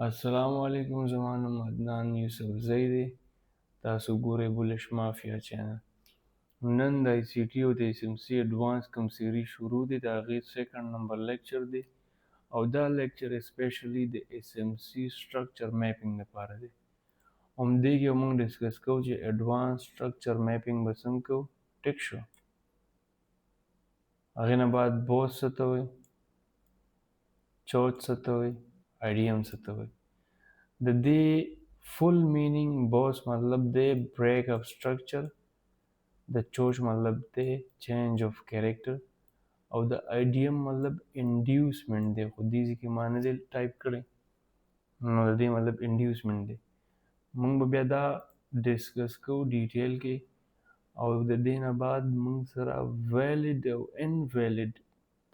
अस्सलामुअलैकुम زما نوم عدنان یوسفزی دی. تاسو ګورئ بولش مافیا چینل. نن د آی سی ټي او د ایس ام سی اډوانس کوم سیریز شروع دی، د هغې سیکنډ نمبر لیکچر دی او دا لیکچر اسپیشلی د ایس ام سی سټرکچر میپینګ لپاره دی. همدې کې موږ ډسکس کوو چې اډوانس سټرکچر میپینګ به څنګه کوو. ټیک شو. هغې نه بعد بوس څه ته وایي، چوچ څه ته وایي، آیډیم څه ته وایي. د دې فل مینینګ بوس مطلب دی بریک اپ سټرکچر، د چوچ مطلب دی چینج اف کیریکټر او د آیډیم مطلب انډیوسمنٹ دی، خو دې ځکه ما نه دی ټایپ کړی نو د دې مطلب انډیوسمنٹ دی. موږ به بیا دا ډسکس کوو ډیټیل کې او د دې نه بعد موږ سره ویلډ او انویلډ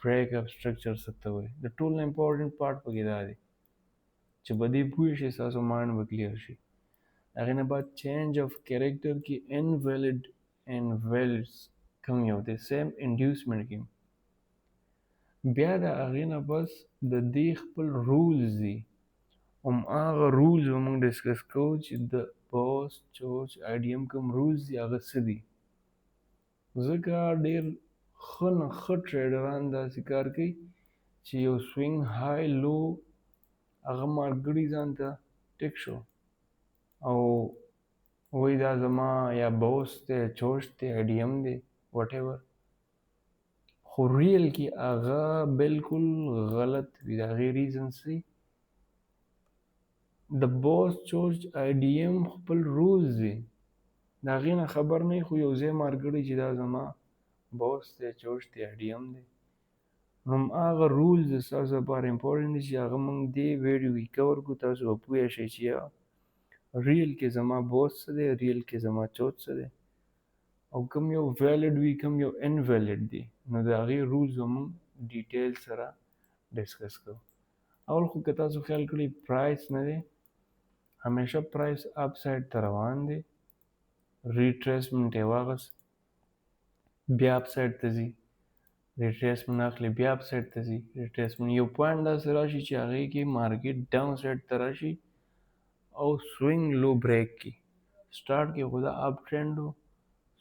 بریک اپ سټرکچر څه ته وایي. د ټول نه امپورټنټ پارټ پکې دا دی چې په دې پوه شئ ستاسو مایند به کلیر شي. هغې نه بعد چینج اف کیریکټر کې انویلډ انویلډس کوم یو دی، سیم انډیوسمنٹ کې. بیا د هغې نه بس د دې خپل رولز دي، هماغه رولز به موږ ډسکس کوو چې د بوس چوچ آیډیم کوم رولز دي هغه څه دي. ځکه ډېر ښه نه ښه ټریډران داسې کار کوي چې یو سوینګ های لو هغه مارک کړي ځان ته. ټیک شو. او وایي دا زما یا بوس دی، چوچ دی، آیډیم دی، وټ ایور، خو ریل کې هغه بالکل غلط وي. د هغې ریزنز دي د بوس چوچ آیډیم خپل رولز دي، د هغې نه خبر نه خو یو ځای مارک کړي چې دا زما بوس دی، چوچ دی، آیډیم دی. نو هماغه رولز ستاسو لپاره امپورټنټ دي چې هغه موږ دې ویډیو کې کور کړو. تاسو به پوه شئ چې ریل کې زما بوس څه دی، ریل کې زما چوچ څه دی او کوم یو ویلډ وي کوم یو انویلډ دی. نو د هغې رولز به موږ ډیټیل سره ډسکس کوو. اول خو که تاسو خیال کړئ پرایس نه دی، همیشه پرایس اپ سایډ ته روان دی، ریټریسمنټ یې واغست بیا اپ سایډ ته ځي، ریټریسمنټ اخلي بیا اپ سایډ ته ځي، ریټریسمنټ یو پوینټ داسې راشي چې هغې کې مارکیټ ډاون سایډ ته راشي او سوینګ لو بریک کی. سٹارټ کې خو دا اپ ټرینډ و،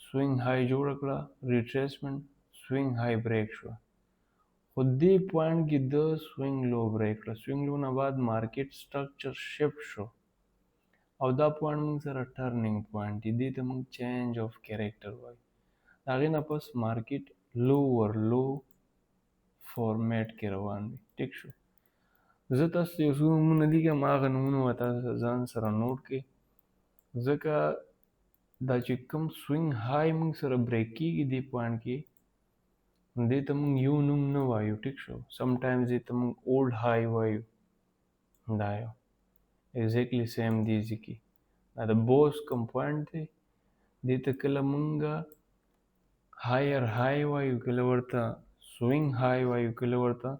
سوینګ های جوړه کړه، ریټریسمنټ، سوینګ های بریک شو، خو دې پوینټ کې د سوینګ لو بریک کړه. سوینګ لو نه بعد مارکیټ سټرکچر شفت شو او دا پوینټ موږ سره ټرننګ پوینټ دی، دې ته موږ چینج اف کیریکټر وایو. د هغې نه پس مارکیټ لو ور لو فارمیټ کې روان دی. ټیک شو. زه تاسو ته یو څو نومونه لیکم، هغه نومونه به تاسو ځان سره نوټ کړئ، ځکه دا چې کوم سوینګ های موږ سره بریک کېږي دې پوینټ کې، دې ته موږ یو نوم نه وایو. ټیک شو. سم ټایمز دې ته موږ اولډ های وایو. دا یو ایگزیکټلی سیم دی ځکه دا د بوس کوم پوینټ دی، دې ته کله موږ هایر های وایو، کله ورته سوینګ های وایو، کله ورته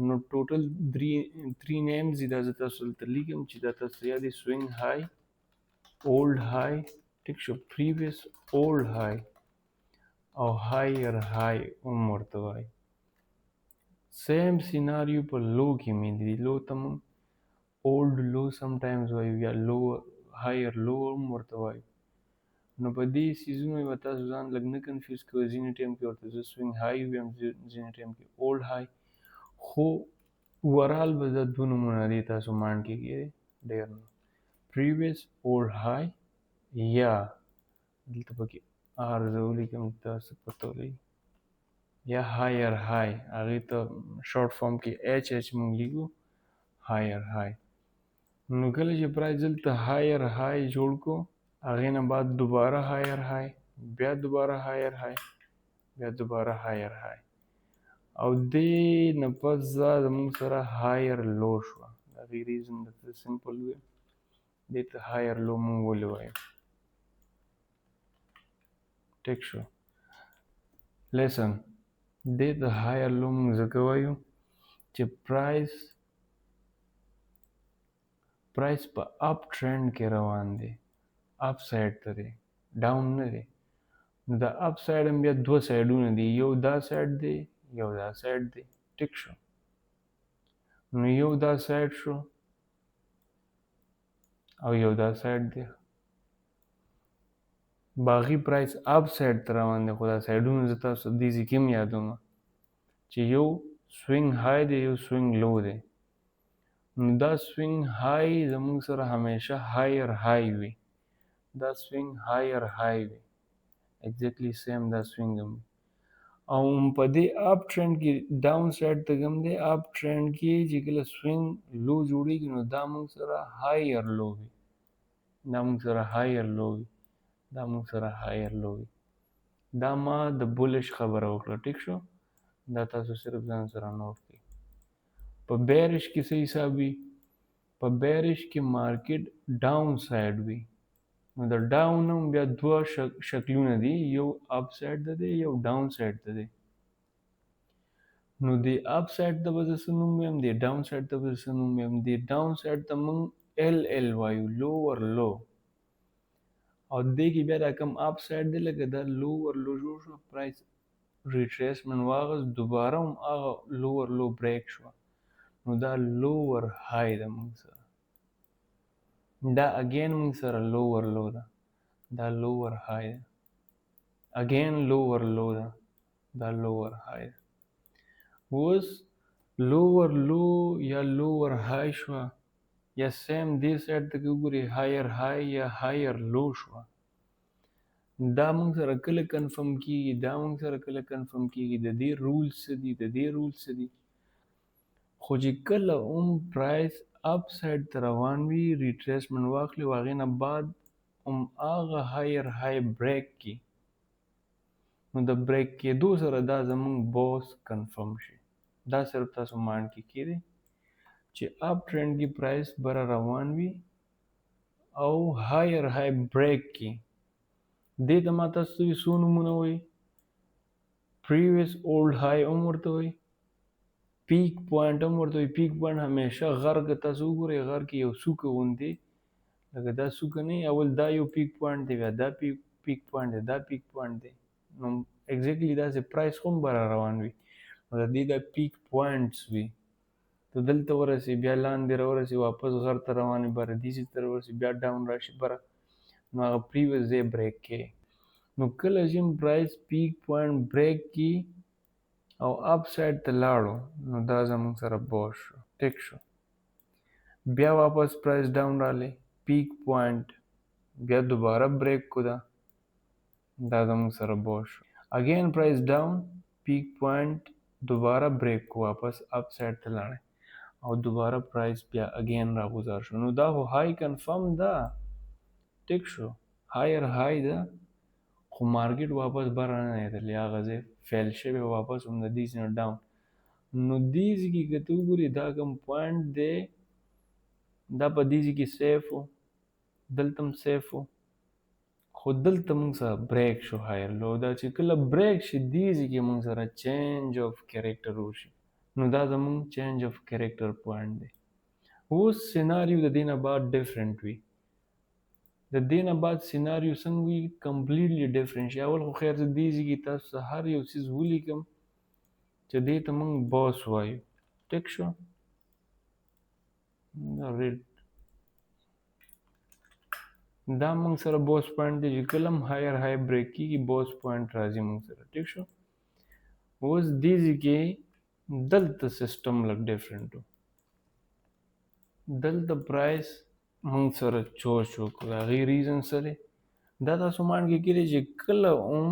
نو ټوټل 3 نیمز دي. دا زه تاسو دلته لیکم چې دا تاسو یاد دي. سوینګ های، اولډ های، ټیک شو، پریویس اولډ های او هایر های هم ورته وایي. سیم سیناریو په لو کې مې دي. لو ته موږ اولډ لو سم ټایمز وایو یا لو هایر لو هم ورته وایو. نو په دې سیزونو به تاسو ځان لږ نه کنفیوز کوئ. ځینې ټایم کې ورته زه سوینګ های ویم، ځینې ټایم کې اولډ های، خو اوورال به دا دوه نومونه دي تاسو مایند کې کېږي ډېر نه، پریویس اولډ های یا دلته پکې آر زه ولیکم تاسو پته ولګي، یا هایر های، هغې ته شارټ فارم کې ایچ ایچ موږ لیکو، هایر های. نو کله چې پرایس دلته هایر های جوړ کو، هغې نه بعد دوباره هایر های، بیا دوباره هایر های، بیا دوباره هایر های او دې نه پس دا زموږ سره هایر لو شوه. د هغې ریزن درته سمپل ویم، دې ته هایر لو موږ ولې وایو. ټیک شو. لیسن، دې ته هایر لو موږ ځکه وایو چې پرایس په اپ ټرینډ کې روان دی، اپ سایډ ته دی، ډاون نه دی. نو د اپ سایډ هم بیا دوه سایډونه دي، یو دا سایډ دی، یو دا سایډ دی. ټیک شو. نو یو دا سایډ شو او یو دا سایډ دی باغی پرایس اپ سایډ ته روان دی خو دا سایډونه زه تاسو دې ځای کې هم یادوم چې یو سوینګ های دی یو سوینګ لو دی نو دا سوینګ های زموږ سره همیشه هایر های وي دا سوینګ هایر های وي ایگزیکټلی سیم دا سوینګ هم او په دې اپ ټرند کې ډاون سایډ ته هم دی اپ ټرند کې چې کله سوینګ لو جوړیږي نو دا موږ سره هایر لو وي دا موږ سره هایر لو وي دا موږ سره هایر لو وي دا ما د بولش خبره وکړه ټیک شو دا تاسو صرف ځان سره نوٹ کړئ په بیرش کې څه حساب وي په بیرش کې مارکیټ ډاون سایډ وي نو د ډاون هم بیا دوه شکلونه دي یو اپ سایډ ته دی یو ډاون سایډ ته دی نو د اپ سایډ ته به زه څه نوم ویم د ډاون سایډ ته به څه نوم ویم د ډاون سایډ ته موږ ال وایو لوور لو او دې کې بیا دا کم اپ سایډ دی لکه دا لوور لو جوړ شو پرایس ریټریسمنټ واغس دوباره هم هغه لوور لو بریک شو نو دا لوور های ده موږ سره دا اگین موږ سره لوور لو ده دا لوور های ده اگین لوور لو ده دا لوور های ده اوس لوور لو یا لوور های شوه یا سیم دې سایډ ته که وګورئ هایر های یا هایر لو شوه دا موږ سره کله کنفرم کیږي دا موږ سره کله کنفرم کیږي د دې رولز څه دي د دې رولز څه دي خو چې کله هم پرایس اپ سایډ ته روان وي ریټریسمنټ واخلي او هغې نه بعد هم هغه هایر های بریک کی نو د بریک کېدو سره دا زموږ بوس کنفرم شي دا صرف تاسو مایند کې کیږي چې اپ ټرند کې پرایس بره روان وي او هایر های بریک کی دې ته ما تاسو څو نومونه وایي پریویس اولډ های هم ورته وایي پیک پوینټ هم ورته وایي پیک پوینټ همیشه غر که تاسو وګورئ غر کې یو څوکه غوندې لکه دا څوکه نه اول دا یو پیک پوینټ دی بیا دا پیک پوینټ دی دا پیک پوینټ دی نو ایگزیکټلی داسې پرایس هم بره روان وي نو د دې دا پیک پوینټس وي ته دلته ورسې بیا لاندې راورسې واپس غر ته روان وي بره دې ته ورسې بیا ډاون راشي بره نو هغه پریویس ځای بریک کوي نو کله چې پرایس پیک پوینټ بریک کی او اپ سایډ ته لاړو نو دا زموږ سره بوس شو ټیک شو بیا واپس پرایس ډاون رالی پیک پوینټ بیا دوباره بریک کو دا زموږ سره بوس شو اگین پرایس ډاون پیک پوینټ دوباره بریک کو واپس اپ سایډ ته لاړی او دوباره پرایس بیا اگین راگذار شو نو دا خو های کنفرم ده ټیک شو هایر های ده خو مارکیټ واپس بره نه ایدلی هغه ځای فیل شوی واپس هم د دې ځای نه ډاون نو دې ځای کې که ته وګورې دا کوم پوینټ دی دا په دې ځای کې سیف و دلته هم سیف و خو دلته موږ سره بریک شو هایر لو دا چې کله بریک شي دې ځای کې موږ سره چینج آف کریکټر وشي نو دا زموږ چینج آف کریکټر پوینټ دی اوس سیناریو د دې نه بعد ډفرنټ وي د دې نه بعد سیناریو څنګه وي کمپلیټلی ډفرنٹ شي اول خو خیر زه دې ځای کې تاسو ته هر یو څیز ولیکم چې دې ته موږ باس وایو ټیک شو دا موږ سره باس پوینټ دی چې کله هم هایر های بریک کېږي باس پوینټ راځي موږ سره ټیک شو اوس دې ځای کې دلته سیسټم لږ ډفرنټ و دلته پرایس موږ سره چوچ وکړو هغې ریزن څه دی دا تاسو مایند کې کېدی چې کله هم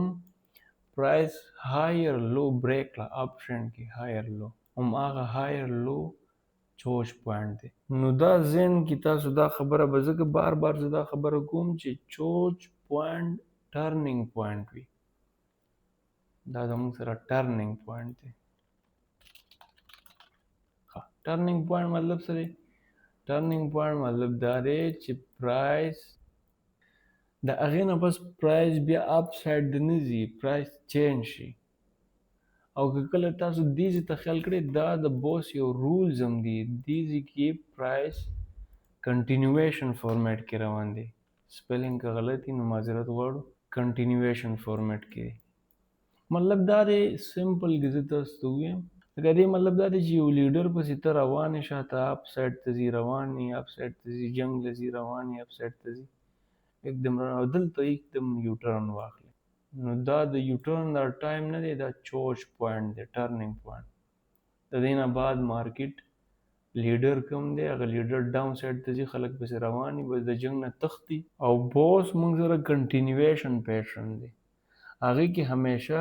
پرایس هایر لو بریک کړه اپ ټرینډ کې هایر لو هم هغه هایر لو چوچ پوینټ دی نو دا ذهن کې تاسو دا خبره به ځکه بار بار زه دا خبره کوم چې چوچ پوینټ ټرننګ پوینټ وي دا زموږ سره ټرننګ پوینټ دی ټرننګ پوینټ مطلب څه دی ټرننګ پوینټ مطلب دا دی چې پرایس د هغې نه پس پرایس بیا اپ سایډ د نه ځي پرایس چینج شي او که کله تاسو دې ځای ته خیال کړئ دا د بوس یو رولز هم دي دې ځای کې پرایس کنټینیویشن فارمیټ کې روان دی سپیلنګ که غلط وي نو معذرت غواړو کنټینیویشن فارمیټ کې مطلب دا دی سمپل کې زه تاسو ته ووایم لکه دې مطلب دا دی چې یو لیډر پسې ته روان یې، شاته اپ سایډ ته ځي روان یې، اپ سایډ ته ځي جنګ له ځي روان یې، اپ سایډ ته ځي एकदम او دلته एकदम یو ټرن واخلي. نو دا د یو ټرن دا ټایم نه دی، دا چوچ پوینټ دی، ټرننګ پوینټ. د دې نه بعد مارکیټ لیډر کوم دی هغه لیډر ډاون سایډ ته ځي، خلک پسې روان وي، بس د جنګ نه تښتي. او بوس موږ سره کنټینیویشن پیټرن دی، هغې کې همیشه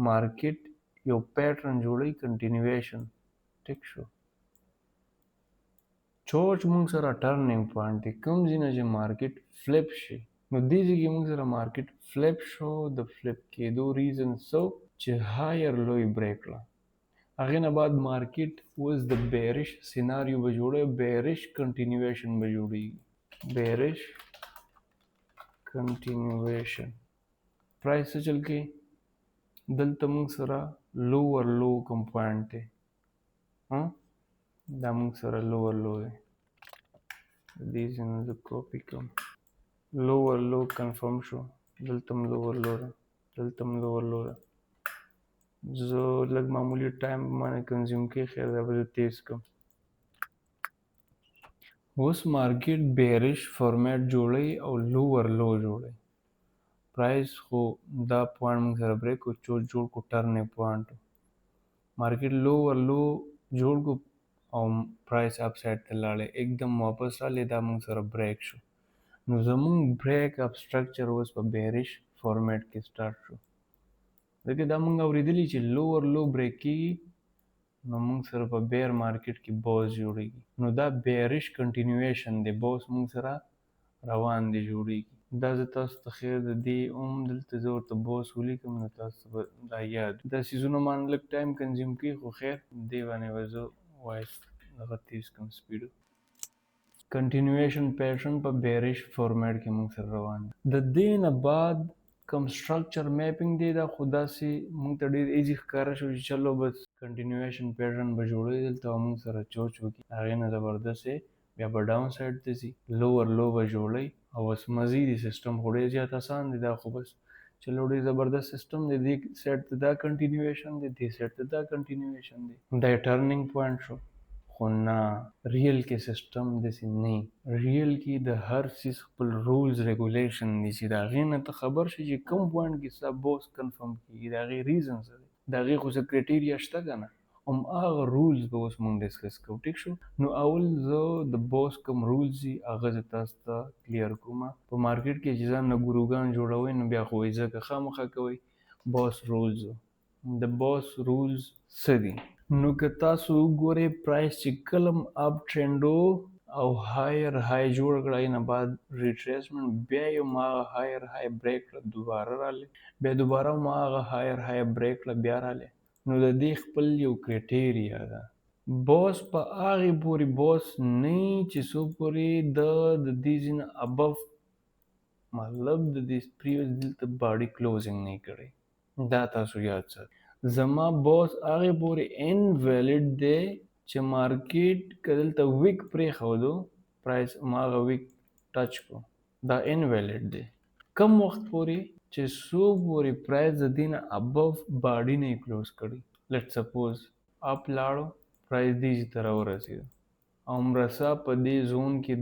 مارکیټ یو پیټرن جوړوي کنټینیویشن. ټیک شو. چوچ موږ سره ټرننګ پوینټ دی، کوم ځای نه چې مارکیټ فلپ شي. نو دې ځای کې موږ سره مارکیټ فلپ شو. د فلپ کېدو ریزن څه چې هایر لوی بریک کړه، هغې نه بعد مارکیټ اوس د بیرش سیناریو به جوړوي، بیرش کنټینیویشن به جوړېږي، بیرش کنټینیویشن. پرایس څه چل کې دلته موږ سره لوور لو کوم پوینټ دی، دا موږ سره لوور لو دی، دې ځای نه زه کاپي کوم، لوور لو کنفرم شو، دلته هم لوور لو ده، دلته هم لوور لو ده. زه لږ معمولي ټایم باندې کنزیوم کې، خیر دا به زه تیز کړم. اوس مارکیټ بیرش فارمیټ جوړوي او لوور لو جوړوي. پرایس خو دا پوینټ موږ سره بریک کو، جوړ کو ټرننګ پوینټ، مارکیټ لوور لو جوړ کو او پرایس اپ سایډ ته لاړې، एकदम واپس راغلی، دا موږ سره بریک شو. نو زموږ بریک اپ سټرکچر اوس په بیرش فارمیټ کې سٹارټ شو. ځکه دا موږ اورېدلي چې لوور لو بریک کېږي نو موږ سره په بیر مارکیټ کې بوز جوړېږي. نو دا بیرش کنټینیویشن دی، بوز موږ سره روان دی جوړېږي. دا زه تاسو ته خیر د دې دلته زه ورته بوز ولیکم، نو تاسو به دا یاد دا څیزونه باندې لږ ټایم کنزیوم کوي، خو خیر دې باندې به زه وایس دغه تیز کړم سپیډ. کنټینیویشن پیټرن په بیرش فارمیټ کې موږ سره روان دی. د دې نه بعد کوم سټرکچر میپینګ دی، دا خو داسې موږ ته ډېر ایزي ښکاره شو چې چلو بس کنټینیویشن پیټرن به جوړوي دلته او موږ سره چوچ وکړي، هغې نه زبردست دی بیا به ډاون سایډ ته ځي، لوور لو به جوړوي او بس مزې دي. سیسټم خو ډېر زیات اسان دی، دا خو بس چلو ډېر زبردست سیسټم دی، دې سایډ ته دا کنټینیویشن دی، دې سایډ ته دا کنټینیویشن دی، دا یې ټرننګ پوینټ شو. خو نه، ریل کې سیسټم داسې نه، ریل کې د هر څیز خپل رولز ریګولیشن دي چې د هغې نه ته خبر شې چې کوم پوینټ کې ستا بوس کنفرم کېږي، د هغې ریزن څه دی، د هغې خو څه کرایټیریا شته که نه، هماغه رولز به اوس مونږ ډسکس کوو. ټیک شو. نو اول زه د بوس کوم رولز دي هغه زه تاسو ته کلیر کوم. په مارکیټ کې چې ځان نه ګروګان جوړوئ نو بیا خو وایي ځکه خامخا کوئ بوس رولز. د بوس رولز څه دي؟ نو که تاسو وګورئ پرایس چې کله اپ ټرینډ او هایر های جوړ کړه، نه بعد ریټریسمنټ، بیا یې هماغه هایر های بریک کړه، دوباره راغلی، بیا دوباره هماغه هایر های بریک کړه، بیا راغلی. نو د دې خپل یو کرایټیریا ده. بوس په هغې پورې بوس نه چې څو پورې د دې ځای نه ابف، مطلب د دې پریویس دلته باډي کلوزینګ نه کړی، دا تاسو یاد ساتئ. زما بوس هغې پورې انویلډ دی چې مارکیټ که دلته ویک پرېښودو، پرایس هماغه ویک ټچ کو، دا انویلډ دی. کم وخت پورې چې څو پورې پرایس د دې نه ابف باډي نه کلوز کړي، لیټ سپوز اپ لاړو، پرایس دې ځای ته راورسېده او مرسا په دې زون کې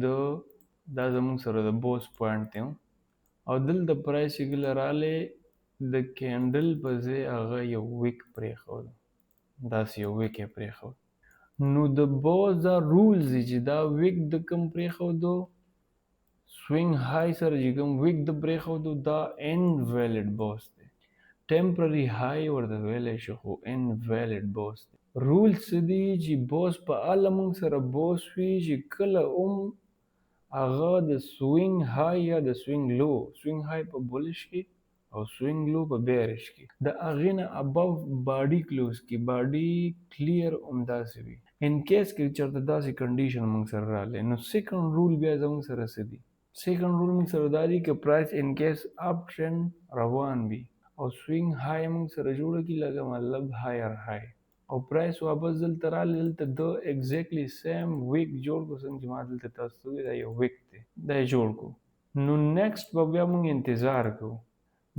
دا زموږ سره د بوس پوینټ دی او دلته پرایس چې کله راغلی د کینډل په ځای هغه یو ویک پرېښود، داسې یو ویک یې پرېښود. نو د بوس دا رولز دي چې دا ویک د کوم پرېښودو، سوینګ های سره چې کوم ویک د پرېښودو، دا انویلډ بوس دی. ټمپرري های ورته ویلی شو خو انویلډ بوس دی. رولز څه دي چې بوس په هله موږ سره بوس وي چې کله هغه د سوینګ های یا د سوینګ لو، سوینګ های په بولش کې او سوینګ لو په بیرش کې، د هغې نه ابو باډي کلوز کې، باډي کلیر همداسې وي. ان کیس کې چېرته داسې کنډیشن موږ سره راغلی، نو سیکنډ رول بیا زموږ سره څه دي؟ سیکنډ رول موږ سره دا دي که پرایس ان کیس اپ ټرینډ روان وي او سوینګ های موږ سره جوړه کړي، لکه مطلب هایر های، او پرایس واپس دلته راغلی، دلته د ایگزیکټلی سیم ویک جوړ کړو څنګه چې ما دلته تاسو ته دا یو ویک دی، دا یې جوړ کړو. نو نیکسټ به بیا موږ انتظار کوو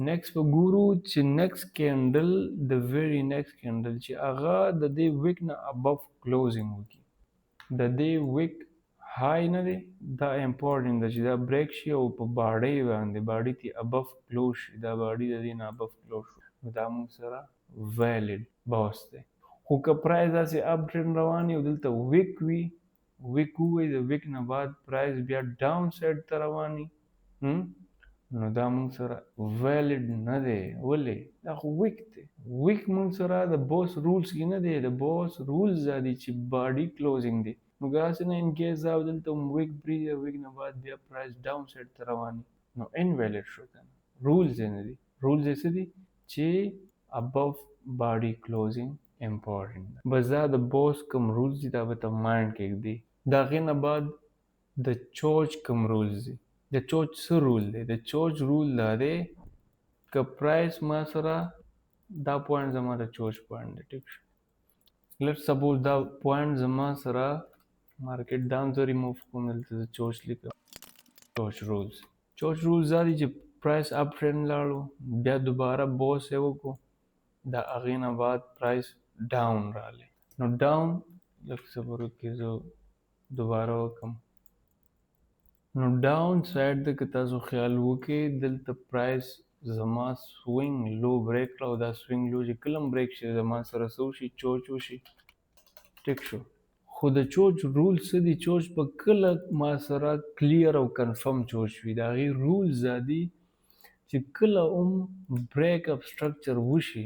نیکسټ به ګورو چې نیکسټ کینډل د ویری نیکسټ کینډل چې هغه د دې ویک نه ابو کلوزینګ وکړي د دې ویک های نه دی دا امپورټنت ده چې دا بریک شي او په باډۍ باندې باډۍ ته ابو کلوز شي دا باډۍ د دې نه ابو کلوز شي نو دا موږ سره ویلډ باس دی خو که پرایز داسې اپ ټرند روان وي او دلته ویک وي ویک ووایي د ویک نه بعد پرایز بیا ډاون سایډ ته روان وي نو دا موږ سره ویلډ نه دی ولې دا خو ویک دی ویک موږ سره د بوس رولز کې نه دی د بوس رولز دا دي چې باډي کلوزینګ دی نو داسې نه ان کیس دا دلته ویک بریده ویک نه بعد بیا پرایز ډاون سایډ ته روان وي نو انویلډ شو کنه رولز یې نه دي رولز یې څه دي چې ابو باډي کلوزینګ امپورټنت بس دا د بوس کوم رولز دي دا به ته مایند کې ږدي د هغې نه بعد د چوچ کوم رولز دي د چوچ څه رول دی د چوچ رول دا دی که پرایس ما سره دا پوینټ زما د چوچ پوینټ دی ټیک شو لیټ سپوز دا پوینټ زما سره مارکیټ دام زه ریموف کوم دلته د چوچ لیکم چوچ رولز دا دي چې پرایس اپ ټرند لاړو بیا دوباره بوس یې وکړو د هغې نه بعد پرایس ډاون راغلی نو ډاون لږ صبر وکړئ زه دوباره وکړم نو ډاون سایډ ته که تاسو خیال وکړئ دلته پرایس زما سوینګ لو بریک کړه او دا سوینګ لو چې کله هم بریک شي زما سره څه وشي چوچ وشي ټیک شو خو د چوچ رول څه دي چوچ په کله ما سره کلیر او کنفرم چوچ وي د هغې رولز دا دي چې کله هم بریک اپ سټرکچر وشي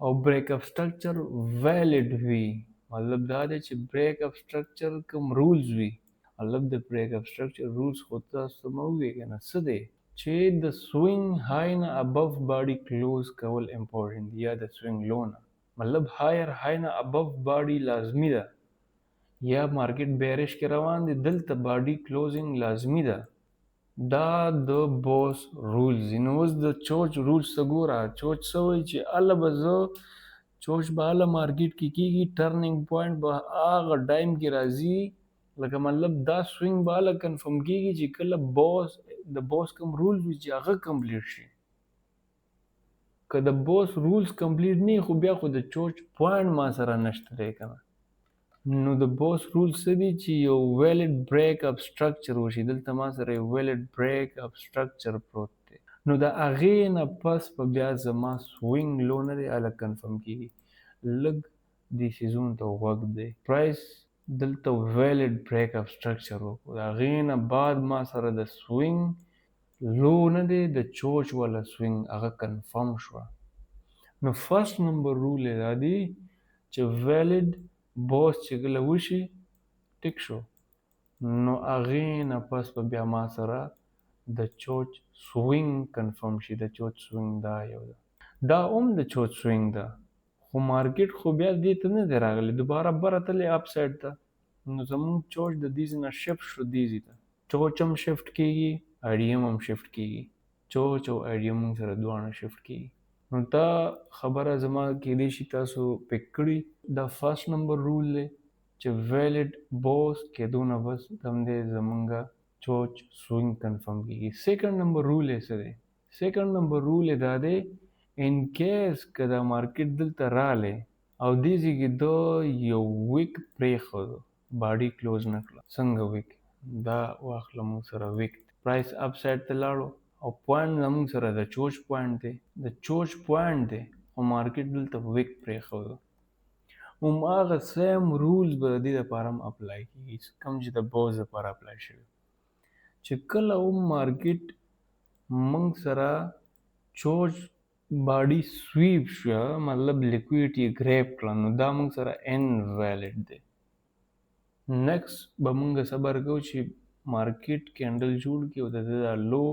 او بریک اپ سټرکچر ویلډ وي مطلب دا دی چې بریک اپ سټرکچر کوم رولز وي مطلب د بریک اپ سټرکچر رولز خو تاسو ته مه ووایئ که نه څه دی چې د سوینګ های نه ابو باډي کلوز کول امپورټنت دی یا د سوینګ لو نه مطلب هایر های نه ابو باډي لازمي ده یا مارکیټ بیرش کې روان دی دلته باډي کلوزینګ لازمي ده دا د بوس رولز دي نو اوس د چوچ رولز ته ګوره چوچ څه وایي چې هله به زه چوچ به هله مارکیټ کې کېږي ټرننګ پوینټ به هغه ټایم کې راځي لکه مطلب دا سوینګ به هله کنفرم کېږي چې کله بوس د بوس کوم رولز وي چې هغه کمپلیټ شي که د بوس رولز کمپلیټ نه خو بیا خو د چوچ پوینټ ما سره نشته دی که نه نو د بوس رولز څه دي چې یو ویلډ بریک اپ سټرکچر وشي دلته ما سره یو ویلډ بریک اپ سټرکچر پروت دی نو د هغې نه پس په بیا زما سوینګ لو نه دی هله کنفرم کېږي لږ دې څیزونو ته غوږ دی پرایس دلته ویلډ بریک اپ سټرکچر وکړو د هغې نه بعد ما سره د سوینګ لو نه دی د چوچ والا سوینګ هغه کنفرم شوه نو فرست نمبر رول یې دا دی چې ویلډ بوس چې کله وشي ټیک شو نو هغې نه پس به بیا ما سره د چوچ سوینګ کنفرم شي د چوچ سوینګ دا یو ده دا هم د چوچ سوینګ ده خو مارکیټ خو بیا دې ته نه دی راغلی دوباره بره تللی اپ سایډ ته نو زمونږ چوچ د دیزې نه شفټ شو دیزې ته چوچ هم شفټ کېږي آی ډي ایم هم شفټ کېږي چوچ او آی ډي ایم موږ سره دواړه شفټ کېږي نو دا خبره زما کېدای شي تاسو پک کړي دا فرست نمبر رول دی چې ویلډ بوس کېدو نه بس همدې زمونږ چوچ سوینګ کنفرم کېږي سیکنډ نمبر رول یې څه دی سیکنډ نمبر رول یې دا دی ان کیس که دا مارکیټ دلته رالی او دې ځای کې د یو ویک پرېښودو باډي کلوز نه کړه څنګه ویک دا واخله موږ سره ویک پرایس اپ سایډ ته لاړو او پوینټ زموږ سره د چوچ پوینټ دی د چوچ پوینټ دی خو مارکیټ دلته ویک پرېښودو هماغه سیم رولز به د دې دپاره هم اپلای کېږي کوم چې د بوز دپاره اپلای شوي چې کله هم مارکیټ موږ سره چوچ باډي سویپ شوه مطلب لیکویډیټي ګریپ کړه نو دا موږ سره ان ویلډ دی نیکسټ به موږ صبر کوو چې مارکیټ کینډل جوړ کړي او د ده دا لو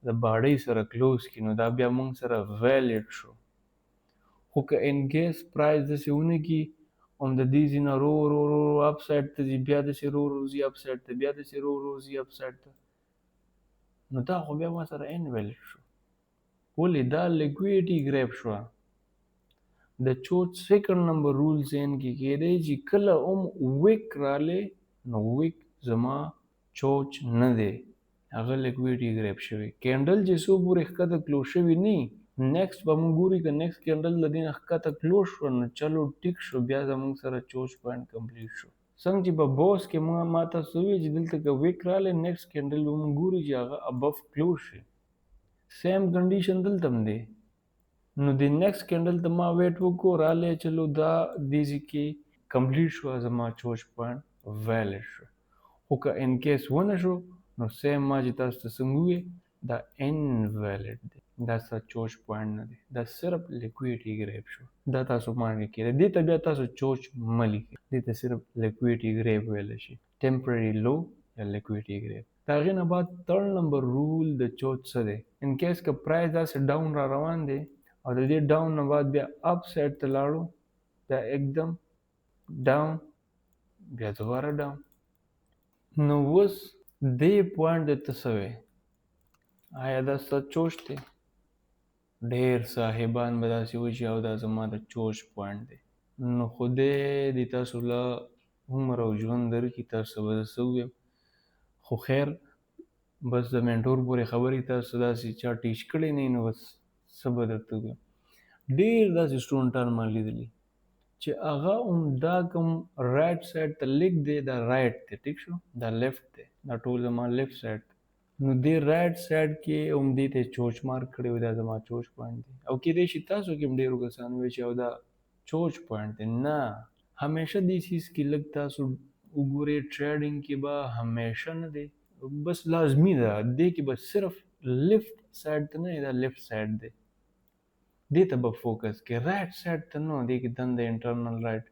د باډۍ سره کلوز کړي نو دا بیا موږ سره ویلډ شو خو که ان کیس پرایس داسې ونه کړي هم د دې ځای نه رو رو رو اپ سایډ ته ځي بیا داسې رو رو ځي اپ سایډ ته بیا داسې رو رو ځي اپ سایډ ته نو دا خو بیا ما سره ان ویلډ شو ولې دا لیکویډیټي ګریپ شوه د چوچ سیکنډ نمبر رول ذهن کې کېدی چې کله هم ویک رالی نو ویک زما چوچ نه دی هغه لیکویډ ګریپ شوی. کینډل چې څو پورې ښکته کلو شوی نه نیکسټ به مونږ ګوري که نیکسټ کینډل د دې نه ښکته کلو شو نو چلو ټیک شو بیا زمونږ سره چوچ پوینټ کمپلیټ شو. څنګه چې په بوس کې ما تاسو وویل چې دلته که ویک رالی نیکسټ کینډل به مونږ ګوري چې هغه ابف کلو شي. سیم کنډیشن دلته هم دی. نو د نیکسټ کینډل ته ما ویټ وکړو رالی چلو دا دې ځای کې کمپلیټ شو زما چوچ پوینټ ویلډ شو. خو که ان کیس ونه شو نو سیم ما چې تاسو ته څنګه وویل دا انویلډ دی، دا ستا چوچ پوینټ نه دی، دا صرف لیکویډ ګریپ شو. دا تاسو باندې کېده دې ته بیا تاسو چوچ مه لیکئ، دې ته صرف لیکویډ ګریپ ویلی شي، ټمپرري لو یا لیکویډ ګریپ. د هغې نه بعد تھرډ نمبر رول د چوچ څه دی؟ ان کیس که پرایس داسې ډاون را روان دی او د دې ډاون نه بعد بیا اپ سایډ ته لاړو، بیا एकदम ډاون، بیا دوباره ډاون. نو اوس دې پوینټ د ته څه وی؟ آیا دا ستا چوچ دی؟ ډېر صاحبان به داسې وایي چې او دا زما د چوچ پوینټ دی. نو خدای دې تاسو له عمر او ژوند درکړي، تاسو به زه څه ووایم. خو خیر بس د منټور پورې خبرې تاسو داسې چا ټیچ کړی نه نو بس څه به درته ووایم. ډېر داسې سټوډنټان ما لیدلي چې هغه دا کوم رایټ سایډ ته لیک دی دا رایټ دی، ټیک شو، دا لیفټ دی، دا ټول زما لیفټ سایډ دی. نو دې رایټ سایډ کې هم دې ته چوچ مارک کړی وي دا زما چوچ پوینټ دی. او کیدای شي تاسو کې هم ډېرو کسانو وایي چې او دا چوچ پوینټ دی. نه، همیشه دې څیز کې لږ تاسو وګورئ. ټریډینګ کې به همیشه نه دی، بس لازمي ده دې کې به صرف لیفټ سایډ ته نه دا لیفټ سایډ دی، دې ته به فوکس کې، رایټ سایډ ته نه. دې کې دنده انټرنل رایټ.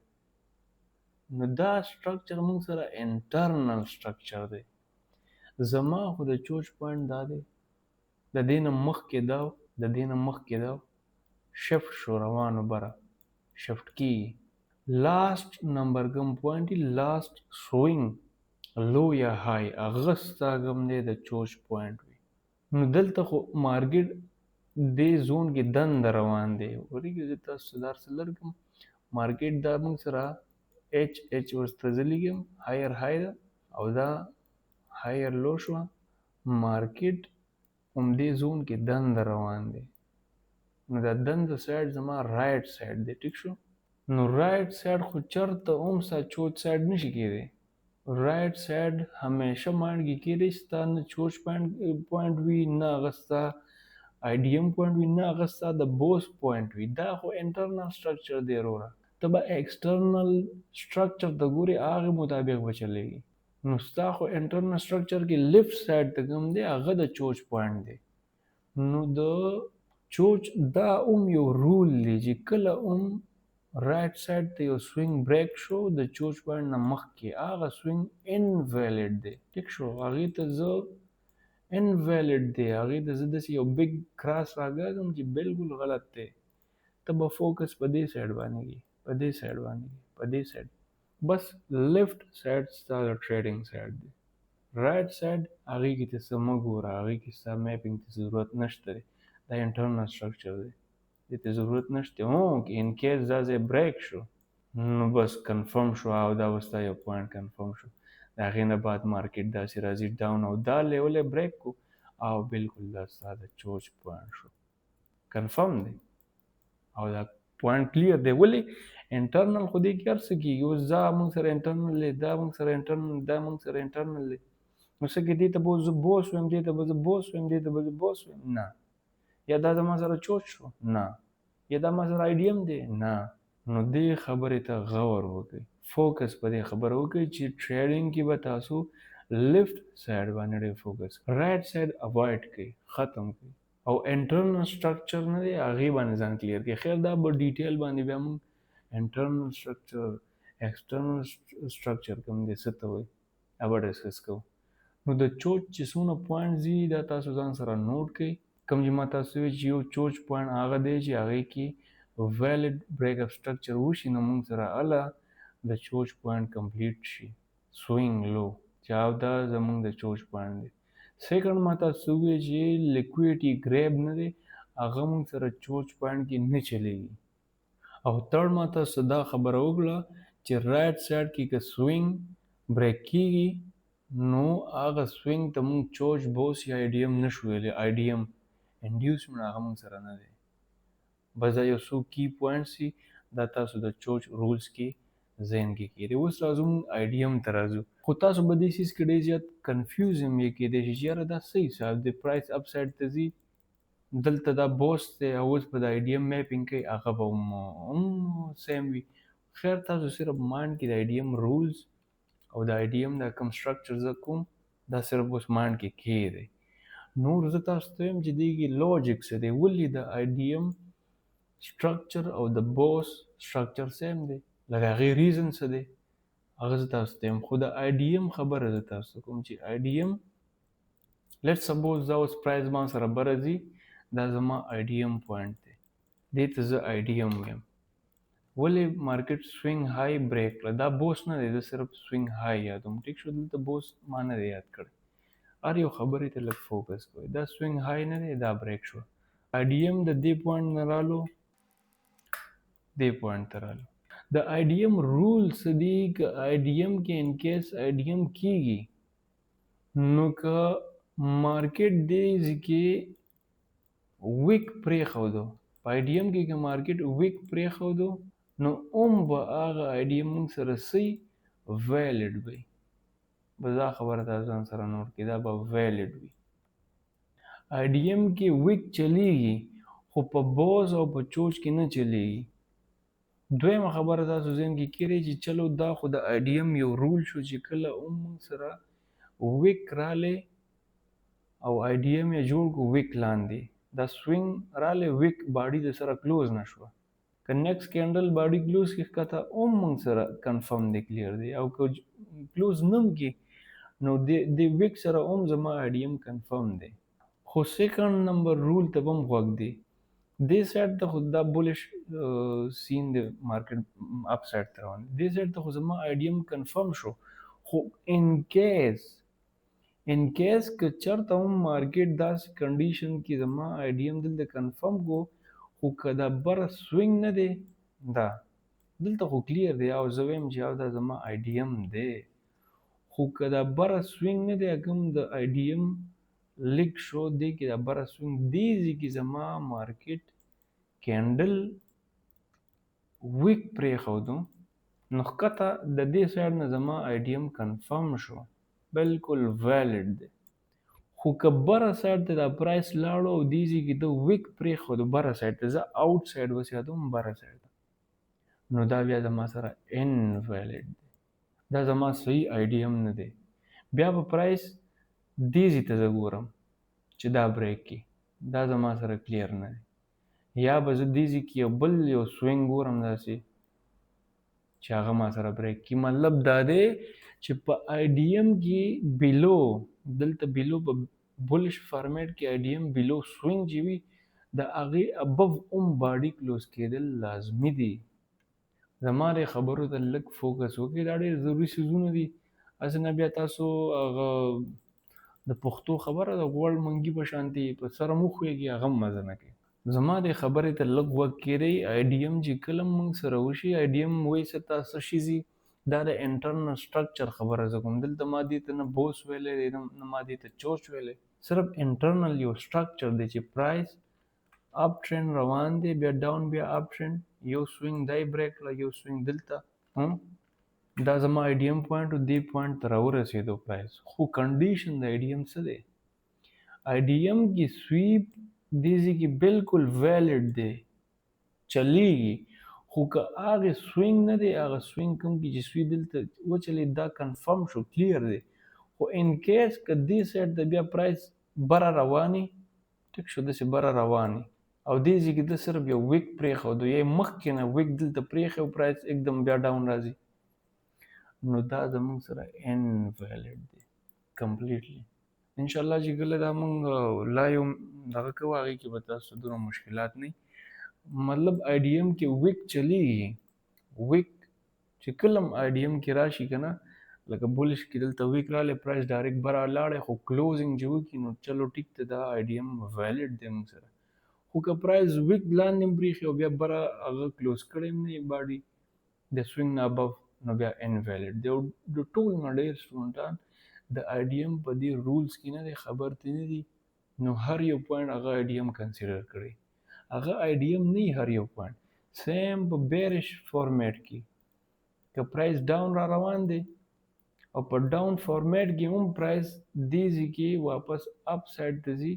نو دا سټرکچر موږ سره انټرنل سټرکچر دی. زما خو د چوچ پوینټ دا دی، د دې نه مخکې دا د دې نه مخکې دا شفټ شو روانو بره شفټ کېږي. لاست نمبر کوم پوینټ وي، لاست سوینګ لو یا های، هغه ستا کوم دی د چوچ پوینټ وي. نو دلته خو مارکیټ دې زون کې دنده روان دی. وریږي زه تاسو ته دا څه لرګم مارکیټ دا موږ سره ایچ ورسته زه لیکم هایر های ده او دا هایر لو شوه. مارکیټ همدې زون کې دنده روان دی. نو دا دنده سایډ زما رایټ سایډ دی، ټیک شو. نو رایټ سایډ خو چرته هم ستا چوچ سایډ نشي کېدی. رایټ سایډ همیشه مایند کې کېدی ستا نه چوچ پوینټ وي، نه هغه ستا آی ډي ایم پوینټ وي، نه هغه ستا د بوس پوینټ وي. دا خو انټرنل سټرکچر دی وروره. ته به ایکسټرنل سټرکچر ته ګورې هغې مطابق به چلېږي. نو ستا خو انټرنل سټرکچر کې لیفټ سایډ ته کوم دی هغه د چوچ پوینټ دی. نو د چوچ دا هم یو رول دی چې کله هم رایټ سایډ ته یو سوینګ بریک شو د چوچ پوینټ نه مخکې هغه سوینګ انویلډ دی، ټیک شو. هغې ته زه انویلډ دی، هغې ته زه داسې یو بګ کراس راګاږم چې بالکل غلط دی. ته به فوکس په دې سایډ باندې کړي، په دې سایډ باندې کړي، په دې سایډ. بس لیفټ سایډ ستا د ټریډینګ سایډ دی. رایټ سایډ هغې کې ته څه مه ګوره، هغې کې ستا میپینګ ته ضرورت نشته دی. دا انټرنل سټرکچر دی، دې ته ضرورت نشته. که ان کیس دا ځای بریک شو نو بس کنفرم شو او دا به ستا یو پوینټ کنفرم شو. د هغې نه بعد مارکیټ داسې راځي ډاون او دا لیول یې بریک کو او بالکل دا ستا د چوچ پوینټ شو. کنفرم دی او دا پوینټ کلیر دی. ولې انټرنل خو دې کې هر څه کېږي. اوس دا موږ سره انټرنل دی، دا موږ سره انټرنل، دا موږ سره انټرنل دی. نو څه کې دې ته به زه بوس ویم، دې ته به زه بوس ویم، دې ته به زه بوس ویم، نه. یا دا زما سره چوچ شو، نه. یا دا ما سره آی ډي ایم دی، نه. نو دې خبرې ته غور وکړئ، فوکس په دې خبره وکړئ چې ټریډینګ کې به تاسو لیفټ سایډ باندې ډېر فوکس، رایټ سایډ اوایډ کړئ، ختم کړئ. او انټرنل سټرکچر نه دی هغې باندې ځان کلیر کړئ. خیر دا به ډیټیل باندې بیا موږ انټرنل سټرکچر ایکسټرنل سټرکچر کوم دی څه ته وایي دا به ډسکس کوو. نو د چوچ چې څونه پوینټس دي دا تاسو ځان سره نوټ کړئ. کوم چې ما تاسو وی چې یو چوچ پوینټ هغه دی چې هغې کې ویلډ بریک اپ سټرکچر وشي نو موږ سره هله د چوچ پوینټ کمپلیټ شي سوینګ لو چې دا زموږ د چوچ پوینټ دی. سیکنډ ما تاسو وی چې لیکویډي ګریب نه دی هغه موږ سره چوچ پوینټ کې نه چلیږي. او تھرډ ما تاسو دا خبره وکړه چې رایټ سایډ کې که سوینګ بریک کېږي نو هغه سوینګ ته مونږ چوچ بوس یا ایډیم نشو ویلی، ایډیم انډیوسمنټ هغه مونږ سره نه دی. بس دا یو څو کی پوینټس دي، دا تاسو د چوچ رولز کې ذهن کې کېږي. اوس راځو مونږ ایډیم ته راځو. خو تاسو به دې څیز کې ډېر زیات کنفیوز هم یې کېدی شي چې یاره دا صحیح حساب دی، پرایس اپ سایډ ته ځي، دلته دا بوس دی او اوس په د ایډیم میپینګ کوي، هغه به هم سیم وي. خیر تاسو صرف مایند کې د ایډیم رولز او د ایډیم دا کوم سټرکچر زه کوم دا صرف اوس مایند کې کېږدئ. نور زه تاسو ته وایم چې دې کې لوجیک څه دی، ولې د ایډیم سټرکچر او د بوس سټرکچر سیم دی، لکه هغې ریزن څه دی هغه زه تاسو ته وایم. خو د ایډیم خبره زه تاسو ته کوم چې ایډیم لیټ سپوز دا اوس پرایز ما سره بره ځي، دا زما ایډیم پوینټ دی، دې ته زه ایډیم وایم. ولې مارکیټ سوینګ های بریک کړه، دا بوس نه دی، زه صرف سوینګ های یادوم. ټیک شو، دلته بوس ما نه دی یاد کړی، هر یو خبرې ته لږ فوکس کوئ. دا سوینګ های نه دی، دا بریک شو. ایډیم د دې پوینټ نه رالو دې پوینټ ته رالو. د ایډیم رول څه دي، که ایډیم کې ان کیس ایډیم کیږي نو که مارکیټ دې ځکه ویک پرېښودو، په ایډیم کې که مارکیټ ویک پرېښودو نو به هغه ایډیم موږ سره صحیح ویلډ وي. بس دا خبره تاسو ځان سره نوټ کړئ، دا به ویلډ وي. ایډیم کې ویک چلیږي خو په بوز او په چوچ کې نه چلیږي. دویمه خبره تاسو ذهن کې کېږي چې چلو دا خو د ایډیم یو رول شو چې کله موږ سره ویک رالی او ایډیم یې جوړ کړو ویک لاندې، دا سوینګ رالی ویک باډي د سره کلوز نه شوه، که نیکسټ کینډل باډي کلوز کې ښکته موږ سره کنفرم دی، کلیر دی. او که کلوز نه هم کې نو د ویک سره زما ایډیم کنفرم دی. خو سیکنډ نمبر رول ته به هم غوږ دی، دې سایډ ته خو دا بولش سین دی، مارکیټ اپ سایډ ته روان دی، دې سایډ ته خو زما ایډیم کنفرم شو. خو ان کیس که چېرته هم مارکیټ داسې کنډیشن کې زما ایډیم دلته کنفرم کو، خو که دا بره سوینګ نه دی، دا دلته خو کلیر دی او زه وایم چې دا زما ایډیم دی. خو که دا بره سوینګ نه دی، کوم د ایډیم لیک شو دی کې دا بره سوینګ دی ځکه زما مارکیټ کینډل ویک پرېښودو نو ښکته د دې سایډ نه زما ایډیم کنفرم شو، بالکل ویلډ دی. خو که بره سایډ ته دا پرایس لاړو او دې ځای کې د ویک پرېښودو بره سایډ ته، زه آوټ سایډ بس یادوم بره سایډ ته، نو دا بیا زما سره ان ویلډ دی، دا زما صحیح ایډیم نه دی. بیا به پرایس دې ځای ته زه ګورم چې دا بریک کړي، دا زما سره کلیر نه دی. یا به زه دې ځای کې بل یو سوینګ ګورم داسې چې هغه ما سره بریک کړي. مطلب دا دی چې په ایډیم کې بیلو، دلته بیلو په بولش فارمیټ کې ایډیم بیلو سوینګ چې وي د هغې ابو باډي کلوز کېدل لازمي دي. زما دې خبرو ته لږ فوکس وکړئ، دا ډېر ضروري څیزونه دي. هسې نه بیا تاسو هغه د پښتو خبره د غوړ منګي په شانتې په سره مو ښویږي، هغه هم مزه نه کوي. زما دې خبرې ته لږ غوږ کېږدئ. ایډیم چې کله موږ سره وشي، ایډیم وایي څه ته څه شي ځي، دا د انټرنل سټرکچر خبره زه کوم. دلته ما دې ته نه بوس ویلی دی، نه ما دې ته چوچ ویلی، صرف انټرنل یو سټرکچر دی چې پرایس اپ ټرینډ روان دی، بیا ډاون، بیا اپ ټرینډ، یو سوینګ دای بریک کړه، یو سوینګ دلته، دا زما ایډیم پوینټ و، دې پوینټ ته راورسېدو پرایس. خو کنډیشن د ایډیم څه دی، ایډیم کې سویپ دې ځای کې بالکل ویلډ دی، چلیږي. خو که هغې سوینګ نه دی، هغه سوینګ کوم کې چې سوی دلته وچلېد دا کنفرم شو، کلیر دی. خو ان کیس که دې سایډ ته بیا پرایس بره رواني، ټیک شو، داسې بره رواني او دې ځای کې ده صرف یو ویک پرېښودو یا مخکې نه ویک دلته پرېښی او پرایس एकदम بیا ډاون راځي، نو دا زموږ سره ان ویلډ دی کمپلیټلی. انشاءالله چې کله دا موږ لا یو دغه کوو، هغې کې به تاسو دومره مشکلات نه وي. مطلب ایډیم کې ویک چلیږي، ویک چې کله هم ایډیم کې راشي که نه، لکه بولش کې دلته ویک رالی، پرایس ډایرکټ بره لاړی، خو کلوزینګ چې وکړي نو چلو ټیک ته دا ایډیم ویلډ دی موږ سره. خو که پرایس ویک لاندې هم پرېښي او بیا بره هغه کلوز کړی هم نه باډي د سوینګ نه ابو، نو بیا ان ویلډ دی. او د ټول نه ډېر سټوډنټان د آی ډي ایم په دې رولز کې نه دی خبر ته نه دي نو هر یو پوینټ هغه آی ډي ایم کنسیډر کړي هغه آی ډي ایم نه هر یو پوینټ سیم په بیرش فارمیټ کې که پرایس ډاون را روان دی او په ډاون فارمیټ کې هم پرایس دیږي کې واپس اپ سایډ ته ځي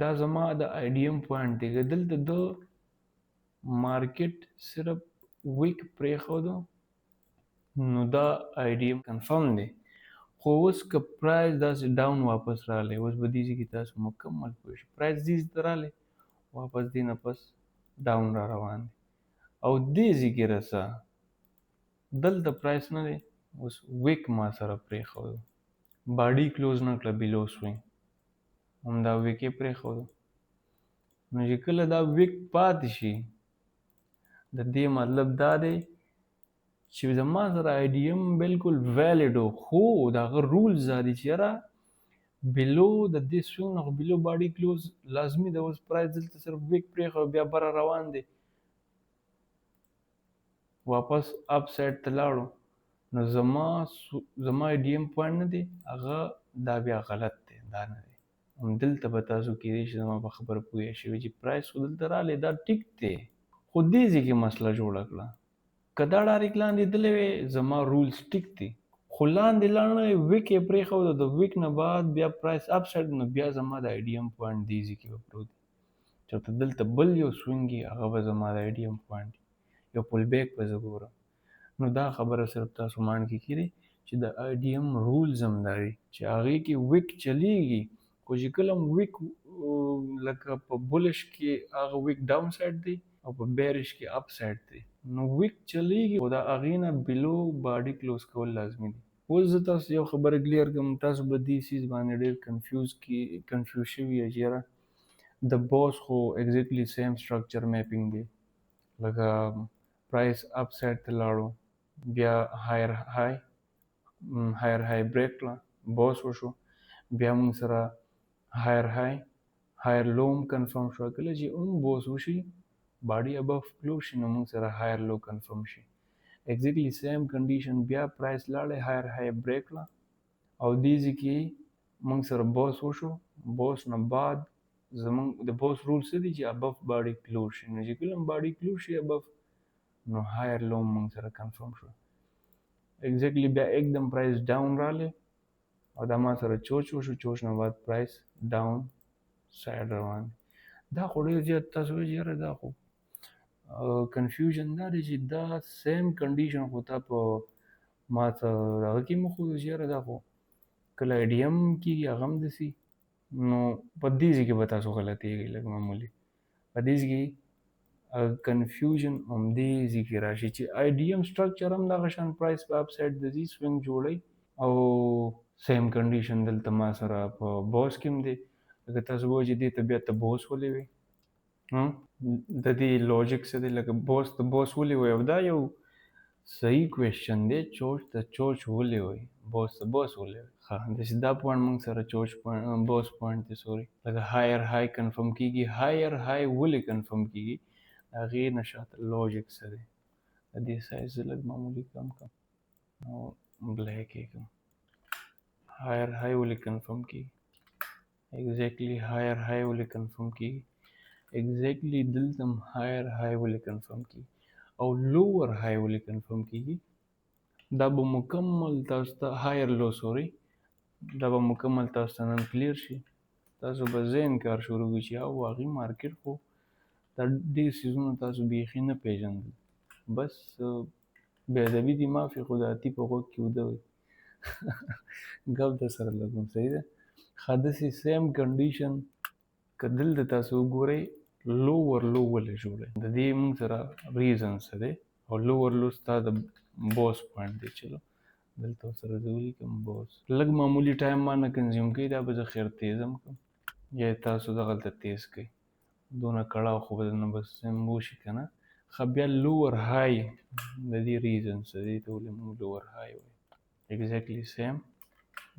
دا زما د آی ډي ایم پوینټ دی که دلته د مارکیټ صرف ویک پرېښودو نو دا آی ډي ایم کنفرم دی خو اوس که پرایس داسې ډاون واپس راغلی اوس به دې ځای کې تاسو مکمل پوه شئ پرایس دې ځای ته راغلی واپس دې نه پس ډاون را روان دی او دې ځای کې رسه دلته پرایس نه دی اوس ویک ما سره پرېښودو باډي کلوز نه کړه بیلو سوینګ همدا ویک یې پرېښودو نو چې کله دا ویک پاتې شي د دې مطلب دا دی چې زما سره آی ډي ایم بالکل ویلډ و خو د هغه رولز دا دي چې یاره بیلو د دې سوینګ نه خو بیلو باډي کلوز لازمي ده اوس پرایس دلته صرف ویک پرېښود بیا بره روان دی واپس اپ سایډ ته لاړو نو زما آی ډي ایم پوینټ نه دی هغه دا بیا غلط دی دا نه دی همدلته به تاسو کېدای شي زما په خبره پوه شوي چې پرایس خو دلته راغلی دا ټیک دی خو دې ځای کې مسله جوړه کړه که دا ډایرکټ لاندې تللی وی زما رولز ټیک دي خو لاندې لاړ نه ویک یې پرېښوده د ویک نه بعد بیا پرایس اپ سایډ نو بیا زما د آی ډي ایم پوینټ دې ځای کې به پروت دی چېرته دلته بل یو سوینګ وي هغه به زما د آی ډي ایم پوینټ یو پل بیک به زه ګورم نو دا خبره صرف تاسو ماند کې کړئ چې د آی ډي ایم رولز هم دا دي چې هغې کې ویک چلیږي خو چې کله هم ویک لکه په بولش کې هغه ویک ډاون سایډ دی او په بیرش کې اپ سایډ دی نو ویک چلیږي خو د هغې نه بلو باډي کلوز کول لازمي دي اوس زه تاسو یو خبره کلیر کړم تاسو به دې څیز باندې ډېر کنفیوز شوي یې چې یاره د بوس خو ایگزیکټلی سیم سټرکچر میپینګ دی لکه پرایس اپ سایډ ته لاړو بیا هایر های بریک کړه بوس وشو بیا موږ سره هایر لو هم کنفرم شو کله چې هم بوس وشي باډي ابف کلوز شي نو موږ سره هایر لو کنفرم شي ایگزیکټلی سیم کنډیشن بیا پرایس لاړی های بریک کړه او دې ځای کې موږ سره بوس وشو بوس نه بعد زمونږ د بوس رول څه دي چې ابف باډي کلوز شي نو چې کله هم باډي کلوز شي ابف نو هایر لو موږ سره کنفرم شو ایگزیکټلی بیا एकदम پرایس ډاون راغلی او دا ما سره چوچ وشو چوچ نه بعد پرایس ډاون سایډ روان دا خو ډېر زیات تاسو وایئ یاره دا خو کنفیوژن دا دی چې دا سیم کنډیشن خو تا په ما ته هغه کې مو ښودو چې یاره دا خو کله آی ډي ایم کېږي هغه هم داسې نو په دې ځای کې به تاسو غلطېږئ لږ معمولي په دې ځای کې کنفیوژن همدې ځای کې راشي چې آی ډي ایم سټرکچر هم دغه شان پرایس په اپ سایډ د ځي سوینګ جوړوي او سیم کنډیشن دلته ما سره په بوس کې هم دی لکه تاسو وایئ چې دې ته بیا ته بوس ولې وایي د دې لوجیک څه دی لکه بوس ته بوس ولې وایي او دا یو صحیح کوېشن دی چوچ ته چوچ ولې وایي بوس ته بوس ولې وایي ښه داسې دا پوینټ موږ سره چوچ پوینټ بوس پوینټ دی سوري لکه هایر های کنفرم کېږي هایر های ولې کنفرم کېږي د هغې نه شاته لوجیک څه دی د دې سایز زه لږ معمولي کم کړم او بلیک یې کړم هایر های ولې کنفرم کېږي ایگزیکټلی هایر های ولې کنفرم کېږي ایگزیکټلی دلته هم هایر های ولې کنفرم کېږي او لوور های ولې کنفرم کېږي دا به مکمل تاسو ته هایر لو سوري دا به مکمل تاسو ته نن کلیر شي تاسو به ذهن کار شروع کړي چې او هغې مارکیټ خو دا ډېر څیزونه تاسو بیخي نه پېژندل بس بې ادبي دي معافي خو د اتي په غوږ کې اوده وي ګپ در سره لګوم صحیح ده ښه داسې سیم کنډیشن که دلته تاسو وګورئ لوور لو ولې جوړوي د دې موږ سره ریزن څه دی او لوور لو ستا د بوس پوینټ دی چلو دلته سره زه ولیکم بوس لږ معمولي ټایم ما نه کنزیوم کوي دا به زه خیر تیز هم کړم یا تاسو دغلته تیز کوئ دونه کړاو خو به نه بس وشي که نه ښه بیا لوور های د دې ریزن څه دی ته ولې موږ لوور های وایو ایگزیکټلی سیم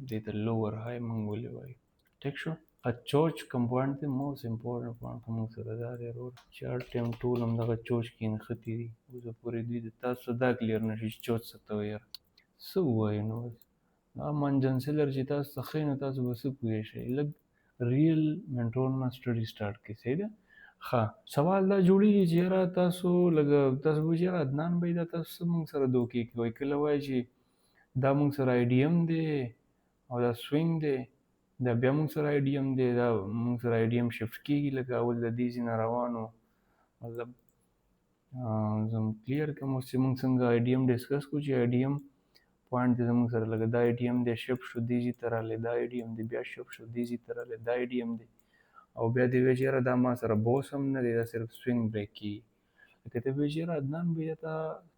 دې ته لوور های موږ ولې وایو ټیک شو چوچ کوم پوینټ دی موست امپورټنټ پوینټ خو موږ سره دا دی ورور چې هر ټایم ټول همدغه چوچ کې نښتي دي اوسه پورې دوی د تاسو دا کلیر نه شي چې چوچ څه ته وایي څه ووایو نو دا منجنسلر چې تاسو ته ښایي نو تاسو به څه پوه شئ لږ ریل منټور نه سټډي سټارټ کړئ صحیح ده ښه سوال دا جوړېږي چې یاره تاسو لږه تاسو به یاره عدنان بھائی دا تاسو څه موږ سره دوکې کوئ کله وایي چې دا موږ سره آی ډي ایم دی او دا سوینګ دی دا بیا موږ سره آی ډي ایم دی دا موږ سره آی ډي ایم شفټ کېږي لکه اول د دې ځای نه روانو مطلب زه کلیر کوم اوس چې موږ څنګه آی ډي ایم ډسکس کوو چې آی ډي ایم پوینټ دی زموږ سره لکه دا آی ډي ایم دی شفټ شو دې ځای ته راغلی دا آی ډي ایم دی بیا شفټ شو دې ځای ته راغلی دا آی ډي ایم دی او بیا دې وایي چې یاره دا ما سره بوس هم نه دی دا صرف سوینګ بریک کېږي لکه ته وایي چې یاره عدنان بھائی ته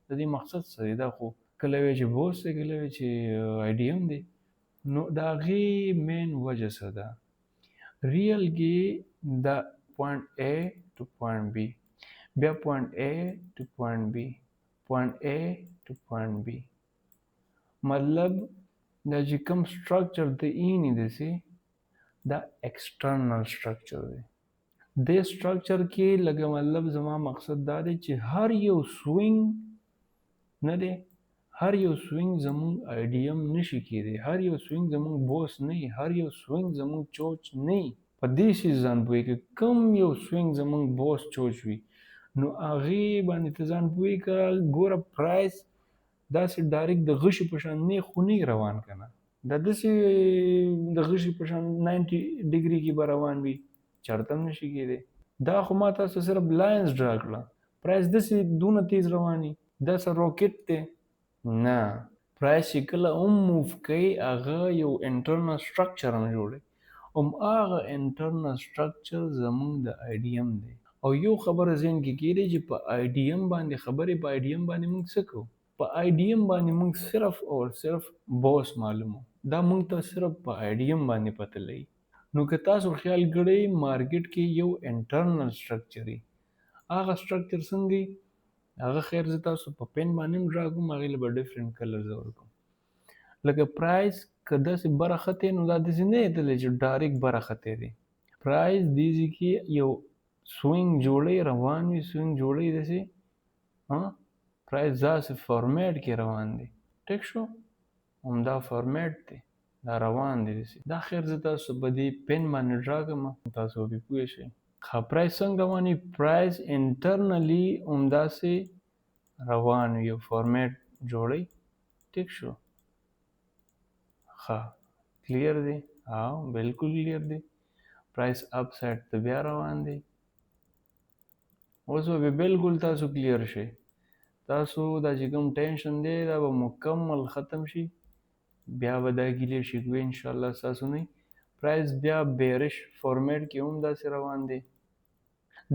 د دې مقصد څه دی دا خو کله وایي چې بوس دی کله وایي چې آی ډي ایم دی نو د هغې مین وجه څه ده ریل کې دا پوینټ A to point B بیا پوینټ A to point B پوینټ A to point B مطلب دا چې کوم سټرکچر د ای نه دسي دا ایکسټرنل سټرکچر دی د سټرکچر کې لکه مطلب زما مقصد دا دی چې هر یو سوینګ نه دی هر یو سوینګ زمونږ آی ډي ایم نشي کېدی هر یو سوینګ زمونږ بوس نه وي هر یو سوینګ زمونږ چوچ نه وي په دې شي ځان پوهې که کوم یو سوینګ زمونږ بوس چوچ وي نو هغې باندې ته ځان پوهې که ګوره پرایس داسې ډایرکټ د غشي په شان نه خو نه روان که نه دا داسې د غشي په شان 90 ډګري کې به روان وي چېرته هم نشي کېدی دا خو ما تاسو صرف لاینز ډرا کړه پرایس داسې دونه تیز روان وي داسې راکټ دی نه پرایس چې کله هم موف کوي هغه یو انټرنل سټرکچر هم جوړوي هغه انټرنل سټرکچر زمونږ د آی ډي ایم دی او یو خبره ذهن کې کېدی چې په آی ډي ایم باندې خبرې په آی ډي ایم باندې موږ څه کوو په آی ډي ایم باندې موږ صرف او صرف بوس معلومو دا موږ ته صرف په آی ډي ایم باندې پته لګي نو که تاسو خیال کړئ مارکیټ کې یو انټرنل سټرکچر وي هغه سټرکچر څنګه هغه خیر زه تاسو په پین باندې هم ډرا کوم هغې له به ډفرنټ کلرز ورکوم لکه پرایس که داسې بره خطې نو دا داسې نه دی چې ډایرکټ بره خطې دی پرایس دې ځای کې یو سوینګ جوړی روان وي سوینګ جوړی داسې پرایس داسې فارمیټ کې روان دی ټیک شو همدا فارمیټ دی دا روان دی داسې دا خیر زه تاسو په دې پین باندې ډرا کوم تاسو به پوه شئ ښه پرایس څنګه روان وي پرایس انټرنلی همداسې روان وي یو فارمیټ جوړی ټیک شو ښه کلیر دی بالکل کلیر دی پرایس اپ سایډ ته بیا روان دی اوس به بالکل تاسو کلیر شئ تاسو دا چې کوم ټینشن دی دا به مکمل ختم شي بیا به دا ګیلې شکوې انشاءالله ستاسو نه پرایس بیا بیرش فارمیټ کې هم داسې روان دی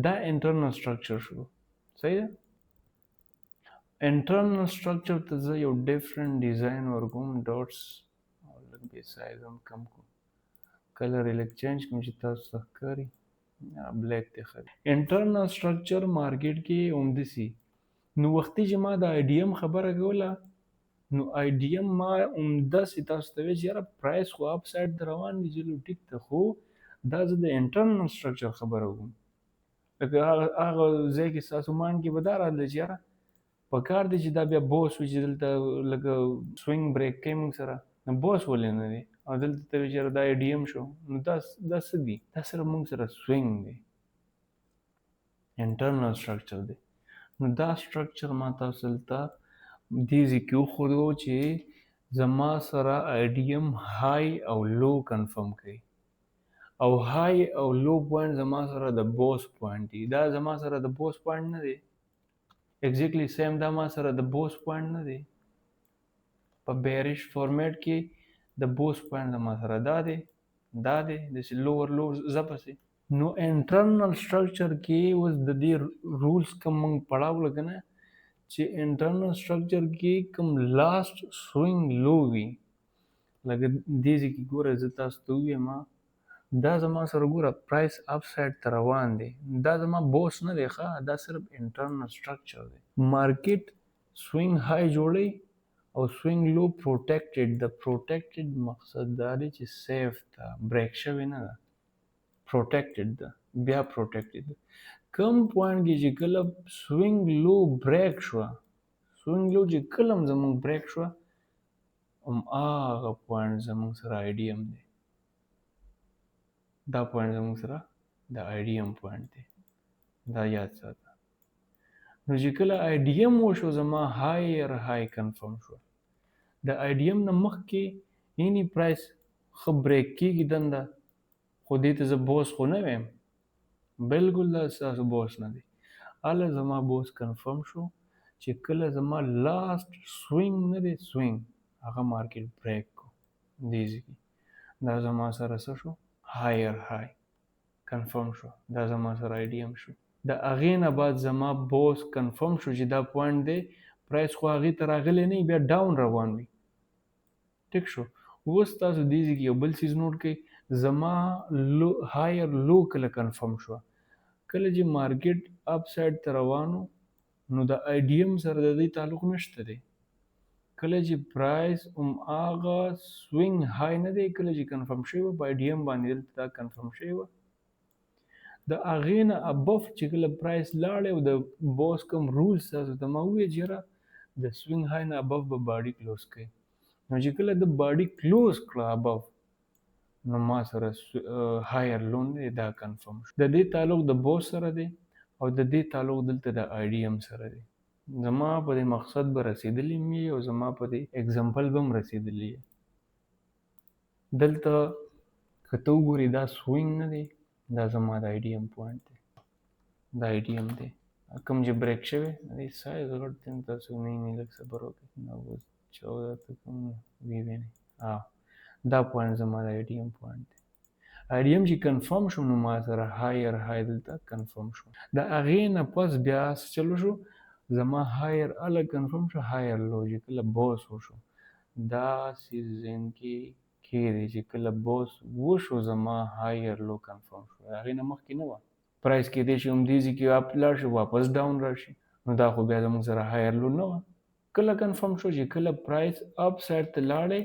دا انټرنل سټرکچر شو صحیح ده انټرنل سټرکچر ته زه یو ډیفرنٹ ډیزاین ورکوم ډاټس او لږ بې سایز هم کم کوم کلر یې لږ چینج کوم چې تاسو ته ښکاري بلیک دی ښه انټرنل سټرکچر مارکیټ کې همداسې نو وختي چې ما د آی ډي ایم خبره کوله نو آی ډي ایم ما همداسې تاسو ته وایي چې یاره پرایس خو اپ سایډ ته روان وي چلو ټیک ده خو دا زه د انټرنل سټرکچر خبره کوم لکه هغه ځای کې ستاسو ماینډ کې به دا راتلی چې یاره پکار دی چې دا بیا بوس وي چې دلته لکه سوینګ بریک کوي موږ سره نو بوس ولې نه دی او دلته ته وایي چې یاره دا آی ډي ایم شو نو دا څه دي دا صرف موږ سره سوینګ دی انټرنل سټرکچر دی نو دا سټرکچر ما تاسو ته دې ځای کې وښودو چې زما سره آی ډي ایم های او لو کنفرم کوي او های او لو پوینټ زما سره د بوس پوینټ دی دا زما سره د بوس پوینټ نه دی ایگزیکټلی سیم دا ما سره د بوس پوینټ نه دی په بیریش فارمیټ کې د بوس پوینټ زما سره دا دی داسې لوور زپسې نو انټرنل سټرکچر کې اوس د دې رولز کوم موږ پړاو لګه نه چې انټرنل سټرکچر کې کوم لاست سوینګ لو وي لکه دې ځای کې ګوره زه تاسو ته ووایم دا زما سره ګوره پرایس اپ سایډ ته روان دی دا زما بوس نه دی ښه دا صرف انټرنل سټرکچر دی مارکیټ سوینګ های جوړی او سوینګ لو پروټیکټډ د پروټیکټډ مقصد دا دی چې سیف ده بریک شوی نه ده پروټیکټډ ده بیا پروټیکټډ ده کم پوینټ کې چې کله سوینګ لو بریک شوه سوینګ لو چې کله هم زموږ بریک شوه هغه پوینټ زموږ سره آی ډي ایم دی. دا پوینټ زموږ سره د آی ډي ایم پوینټ دی. دا یاد ساته. نو چې کله آی ډي ایم وشو زما هایر های کنفرم شو. د آی ډي ایم نه مخکې اینی پرایس ښه بریک کېږي دنده، خو دې ته زه بوس خو نه ویم، بالکل دا ستاسو بوس نه دی. هله زما بوس کنفرم شو چې کله زما لاست سوینګ نه دی سوینګ هغه مارکیټ بریک کو دې ځای کې، دا زما سره څه شو هایر های کنفرم شو، دا زما سره آی ډي ایم شو. د هغې نه بعد زما بوس کنفرم شو چې دا پوینټ دی، پرایس خو هغې ته راغلی نه بیا ډاون روان وي. ټیک شو. اوس تاسو دې ځای کې یو بل څیز نوټ کړئ، زما هایر لو کله کنفرم شوه، کله چې مارکیټ اپ سایډ ته روانو نو د آی ډي ایم سره د دې تعلق نشته دی. کله چې پرایس هغه سوینګ های نه دی، کله چې کنفرم شوی وه په آی ډي ایم باندې دلته دا کنفرم شوی وه، د هغې نه ابف چې کله پرایس لاړی او د بوس کوم رولز تاسو ته ما وویل چې یاره د سوینګ های نه ابف به باډي کلوز کوي. نو چې کله د باډي کلوز کړه ابف نو ما سره هایر لون دی دا کنفرم شو. د دې تعلق د بوس سره دی او د دې تعلق دلته د آی ډي ایم سره دی. زما په دې مقصد به رسیدلی مې او زما په دې اگزامپل به هم رسیدلی یې. دلته که ته وګورې دا سوینګ نه دی، دا زما د آی ډي ایم پوینټ دی، دا آی ډي ایم دی کوم چې بریک شوی دی. سایز غټ دی تاسو نه لږ صبر وکړئ. 14 ته کوم وینئ دا پوینټ زما د آی ډي ایم پوینټ دی. آی ډي ایم چې کنفرم شو نو ما سره هایر های دلته کنفرم شو. د هغې نه پس بیا څه چلو شو، زما هایر هله کنفرم شو، هایر لو چې کله بوس وشو داسې ذهن کې کېږدئ چې کله بوس وشو زما هایر لو کنفرم شو، د هغې نه مخکې نه وه. پرایس کېدی شي همدې ځای کې اپ لاړ شي واپس ډاون راشي، نو دا خو بیا زموږ سره هایر لو نه وه. کله کنفرم شو چې کله پرایس اپ سایډ ته لاړی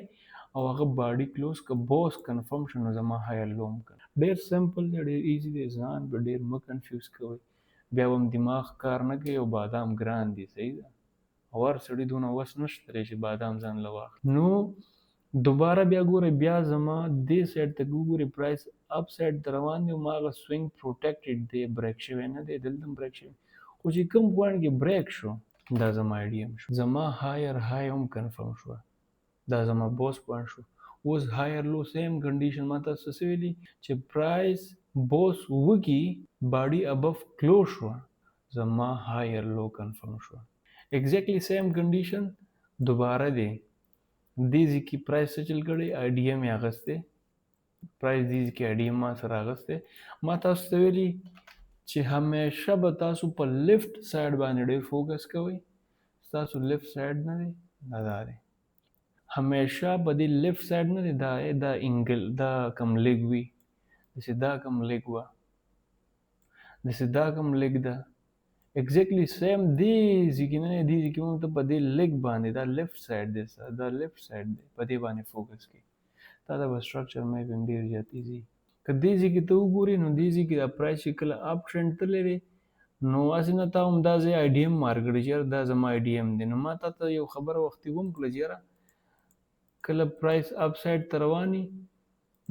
او هغه باډي کلوز که بوس کنفرم شو نو زما هایر لو هم کړه. ډېر سمپل دی، ډېر ایزي دی، ځان به ډېر مه کنفیوز کوئ. بیا به هم دماغ کار نه کوي او بادام ګران دي. صحیح ده، او هر سړي دونه وس نشته دی چې بادام ځان له واخلي. نو دوباره بیا ګورئ، بیا زما دې سایډ ته وګورئ پرایس اپ سایډ ته روان دی او ما هغه سوینګ پروټیکټډ دی، بریک شوی نه دی، دلته هم بریک شوی. خو چې کوم پوینټ کې بریک شو دا زما آی ډي ایم شو. زما هایر های هم کنفرم شوه، دا زما بوس پوینټ شو. اوس هایر لو سیم کنډیشن ما تاسو څه ویلي چې پرایس بوس وکي باډي ابف کلوز شوه زما هایر لو کنفرم شوه. ایگزیکټلی سیم کنډیشن دوباره دی. دې ځای کې پرایس څه چل کړی، آی ډي ایم یې اخیستی، پرایس دې ځای کې آی ډي ایم ما سره اخیستی. ما تاسو ته ویلي چې همیشه به تاسو په لیفټ سایډ باندې ډېر فوکس کوئ. ستاسو لیفټ سایډ نه دی، دا دی همیشه په دې لیفټ سایډ نه دی، دا انګل دا کوم لیګ وي داسې دا کوم لیګ وه داسې دا کوم لیګ ده. ایگزیکټلی سیم دې ځای کې نه دی، دې ځای کې موږ ته په دې لیګ باندې دا لیفټ سایډ دی، دا لیفټ سایډ دی، په دې باندې فوکس کوي. دا د به سټرکچر میپینګ ډېر زیات ایزي. که دې ځای کې ته وګورې نو دې ځای کې دا پرایس چې کله اپ ټرینډ تللی دی نو هسې نه تا هم دا ځای آی ډي ایم مارک کړی چې یاره دا زما آی ډي ایم دی. نو ما تا ته یو خبره وختي وم کړه چې یاره کله پرایس اپ سایډ ته رواني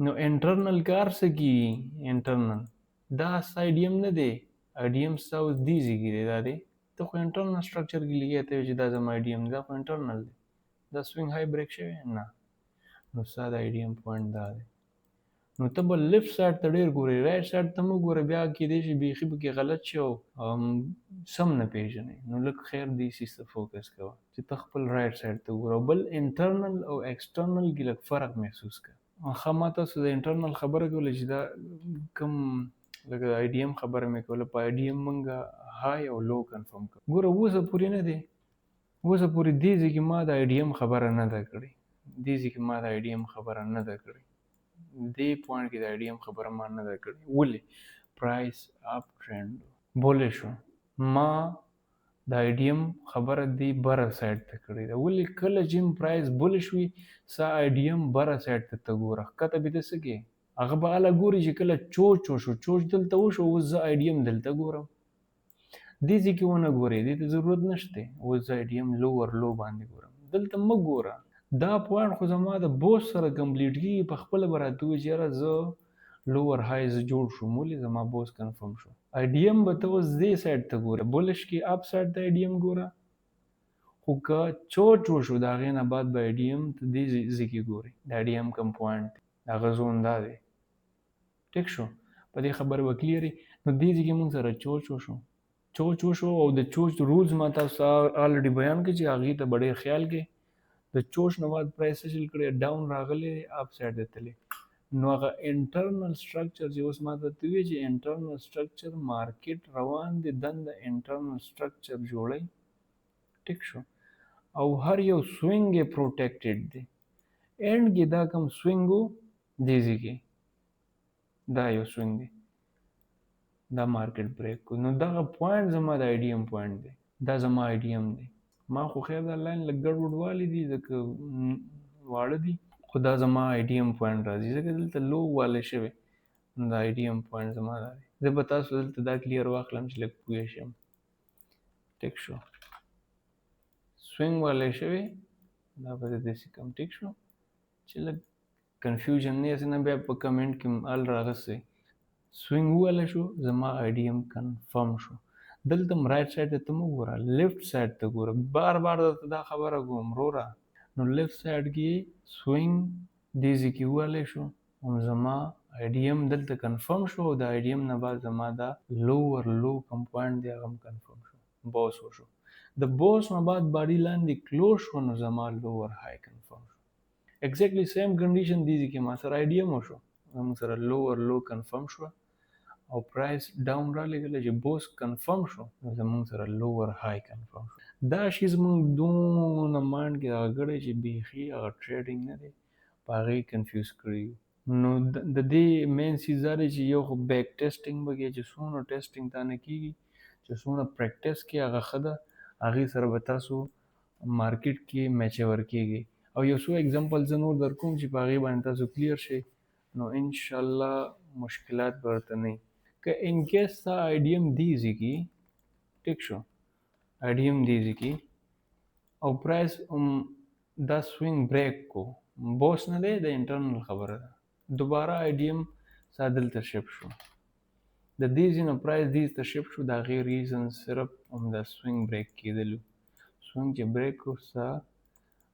نو انټرنل کار څه کېږي، انټرنل دا ستا آی ډي ایم نه دی، آی ډي ایم ستا اوس دې ځای کې دی، دا دی ته خو انټرنل سټرکچر کې لګیا ته چې دا زما آی ډي ایم دی، دا خو انټرنل دی، دا سوینګ های بریک شوی نه. نو ستا د آی ډي ایم پوینټ دا دی. نو ته به لیفټ سایډ ته ډېر ګورې، رایټ سایډ ته مه ګوره، بیا کېدی شي بیخي پکې غلط شي او سم نه پېژنې. نو لږ خیر دې سیز ته فوکس کوه چې ته خپل رایټ سایډ ته وګوره، بل انټرنل او ایکسټرنل کې لږ فرق محسوس کړه. ښه ما تاسو د انټرنل خبره کوله چې دا کوم لکه آی ډي ایم خبره مې کوله، په آی ډي ایم موږ های او لو کنفرم کړو. ګوره اوسه پورې نه دی، اوسه پورې دې ځای کې ما د آی ډي ایم خبره نه ده کړې، دې ځای کې ما د آی ډي ایم خبره نه ده کړې، دې پوینټ کې د آی ډي ایم خبره ما نه ده کړې. ولې؟ پرایس اپ ټرینډ بولې شو، ما د آی ډي ایم خبره دې بره سایډ ته کړې ده. ولې؟ کله چې پرایس بولش وي ستا آی ډي ایم بره سایډ ته ته ګوره، ښکته به ته څه کوې، هغه به هله ګوري چې کله چوچ وشو، چوچ دلته وشو، اوس زه آی ډي ایم دلته ګورم، دې ځای کې ونه ګورې، دې ته ضرورت نشته. اوس زه آی ډي ایم لوور لو باندې ګورم، دلته مه ګوره، دا پوینټ خو زما د بوس سره کمپلیټ کیږي، په خپله به راته ووایي چې یاره زه لوور های زه جوړ شوم، ولې زما بوس کنفرم شو. آی ډي ایم به ته اوس دې سایډ ته ګوره، بولش کې اپ سایډ ته آی ډي ایم ګوره، خو که چوچ وشو د هغې نه بعد به آی ډي ایم ته دې ځای کې ګورې، د آی ډي ایم کوم پوینټ دی د هغه زون دا دی. ټیک شو، په دې خبره به کلیر وي. نو دې ځای کې موږ سره چوچ وشو او د چوچ رولز ما تاسو ته آلریډي بیان کړي چې هغې ته به ډېر خیال کې. د چوچ نه بعد پرایس څه چل کړی، ډاون راغلی اپ سایډ ته تللی. نو هغه انټرنل سټرکچر چې اوس ما ته وایي چې انټرنل سټرکچر مارکیټ روان دی، دنده انټرنل سټرکچر جوړی. ټیک شو، او هر یو سوینګ یې پروټیکټډ دی. اینډ کې دا کوم سوینګ و دې ځای کې دا یو سوینګ دی، دا مارکیټ بریک کو. نو دغه پوینټ زما د آی ډي ایم پوینټ دی، دا زما آی ډي ایم دی. ما خو خیر دا لاین لږ ګډوډ والی دي ځکه واړه دي، خو دا زما آی ډي ایم پوینټ راځي ځکه دلته لو والی شوی. دا آی ډي ایم پوینټ زما دا دی. زه به تاسو دلته دا کلیر واخلم چې لږ پوه شم. ټیک شو، سوینګ والی شوی دا به داسې کم. ټیک شو چې لږ کنفیوژن نه یې نه بیا په کمنټ کې ال راغسئ. سوینګ ووالی شو، زما آی ډي ایم کنفرم شو. دلته هم رایټ سایډ ته مه ګوره، لیفټ سایډ ته ګوره. بار بار درته دا خبره کوم وروره. نو لیفټ سایډ کې سوینګ دې ځای کې ووالی شو او زما آی ډي ایم دلته کنفرم شو، او د آی ډي ایم نه بعد زما دا لوور لو کوم پوینټ دی هغه هم کنفرم شو، باس وشو. د باس نه بعد باډي لاندې کلوز شو، نو زما لوور های کنفرم شو. ایگزیکټلی سیم کنډیشن دې ځای کې ما سره آی ډي ایم وشو، زموږ سره لوور لو کنفرم شو او پرایس ډاون راغلی. کله چې بوس کنفرم شو نو زموږ سره لوور های کنفرم شو. دا شی زموږ دونه مایند کې راغلی چې بیخي هغه ټریډینګ نه دی، په هغې کنفیوز کړي. نو د دې مین چیز دا دی چې یو خو بیک ټیسټینګ به کوې، چې څومره ټیسټینګ تا نه کېږي، چې څومره پریکټس کې هغه ښه ده، هغې سره به تاسو مارکیټ کې میچور کېږي. او یو څو اگزامپل زه نور در کوم چې په هغې باندې تاسو کلیر شئ، نو انشاءالله مشکلات به ورته نه وي. که ان کیس تا آی ډي ایم دې ځای کې، ټیک شو، آی ډي ایم دې ځای کې او پرایس دا سوینګ بریک کو، بوس نه دی، د انټرنل خبره ده. دوباره آی ډي ایم ستا دلته شفت شو، د دې ځای نه پرایس دې ته شفت شو. د هغې ریزن صرف همدا سوینګ بریک کېدلو. سوینګ چې بریک کړو ستا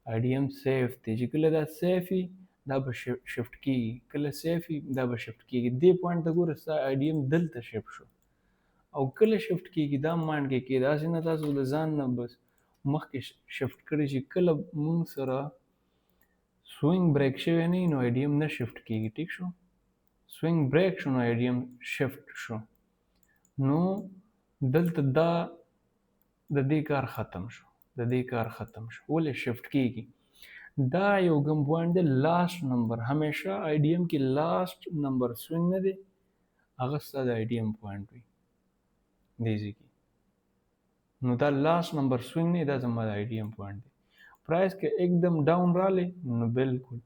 آی ډي ایم سیف دی، چې کله دا سیف وي دا به شفت کېږي، کله سیف وي دا به شفت کېږي. دې پوینټ ته ګوره ستا آی ډي ایم دلته شفت شو، او کله شفت کېږي دا مایند کې کېږي. داسې نه تاسو د ځان نه بس مخکې شفت کړي چې کله موږ سره سوینګ بریک شوی نه وي نو آی ډي ایم نه شفت کېږي. ټیک شو، سوینګ بریک شو نو آی ډي ایم شفت شو، نو دلته دا د دې کار ختم شو، د دې کار ختم شو. ولې شفت کېږي؟ دا یو کوم پوینټ دی لاست نمبر، همیشه آی ډي ایم کې لاست نمبر سوینګ نه دی، هغه ستا د آی ډي ایم پوینټ وي دې ځای کې. نو دا لاست نمبر سوینګ نه دا زما د آی ډي ایم پوینټ دی. پرایس کې एकदम ډاون رالی نو بالکل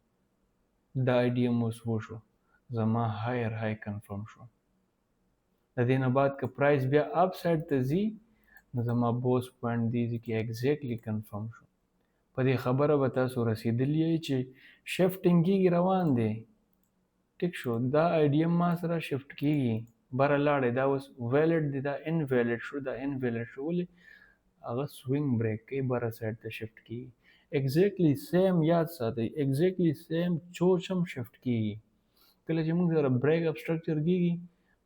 دا آی ډي ایم اوس وشو، زما هایر های کنفرم شو. د دې نه بعد که پرایس بیا اپ سایډ ته ځي نو زما بوس پوینټ دې ځای کې ایگزیکټلی کنفرم شو. په دې خبره به تاسو رسېدلی یئ چې شفټینګ کېږي، روان دی. ټیک شو، دا آی ډي ایم ما سره شفت کېږي، بره لاړی، دا اوس ویلډ دی، دا انویلډ شو، دا انویلډ شو. ولې؟ هغه سوینګ بریک کوي، بره سایډ ته شفت کېږي. ایگزیکټلی سیم یاد ساتئ، ایگزیکټلی سیم چوچ هم شفت کېږي. کله چې موږ سره بریک اپ سټرکچر کېږي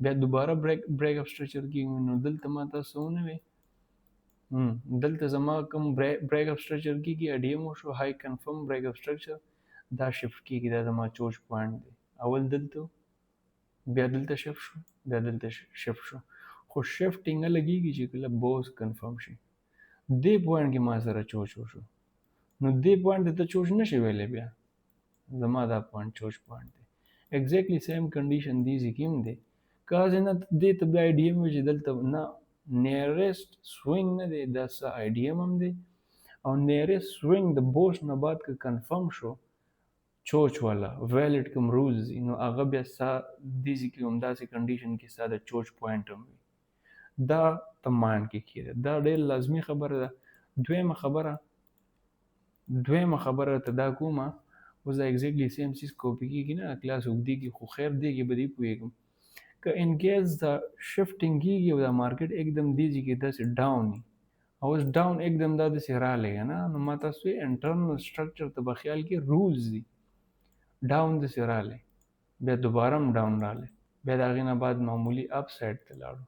بیا دوباره بریک اپ سټرکچر کېږي. نو دلته ما تاسو ونه وی دلته زما کوم بریک اپ سټرکچر کېږي، آی ډي ایم وشو، های کنفرم بریک اپ سټرکچر، دا شفت کېږي، دا زما چوچ پوینټ دی. اول دلته بیا دلته شفت شو، بیا دلته شفت شو. خو شفټینګ هله کېږي چې کله بوس کنفرم شي. دې پوینټ کې ما سره چوچ وشو، نو دې پوینټ ته چوچ نشي ویلی، بیا زما دا پوینټ چوچ پوینټ دی. ایگزیکټلی سیم کنډیشن دې ځای کې هم دی. که هسې نه دې ته بیا آی ډي ایم وي چې دلته نه نیرست سوینګ نه دی، دا ستا آی ډي ایم هم دی، او نیرست سوینګ د بوس نه بعد که کنفرم شو چوچ والا ویلډ کوم رولز دي، نو هغه بیا ستا دې ځای کې همداسې کنډیشن کې ستا د چوچ پوینټ هم وي. دا ته مایند کې کېږي، دا ډېر لازمي خبره ده. دویمه خبره دویمه خبره ته دا کومه اوس دا ایگزیکټلی سیم سیز کاپي کېږي نه کلاس اوږدېږي خو خیر دی کې به دې پوهېږم که ان کیس دا شفټینګ کېږي او دا مارکیټ एकदम دی چې داسې ډاون وي او اوس ډاون एकदम دا داسې رالی که نه نو ما تاسو انټرنل سټرکچر ته به خیال کې رولز دي ډاون داسې رالی بیا دوباره هم ډاون رالی بیا د هغې نه بعد معمولي اپ سایډ ته لاړو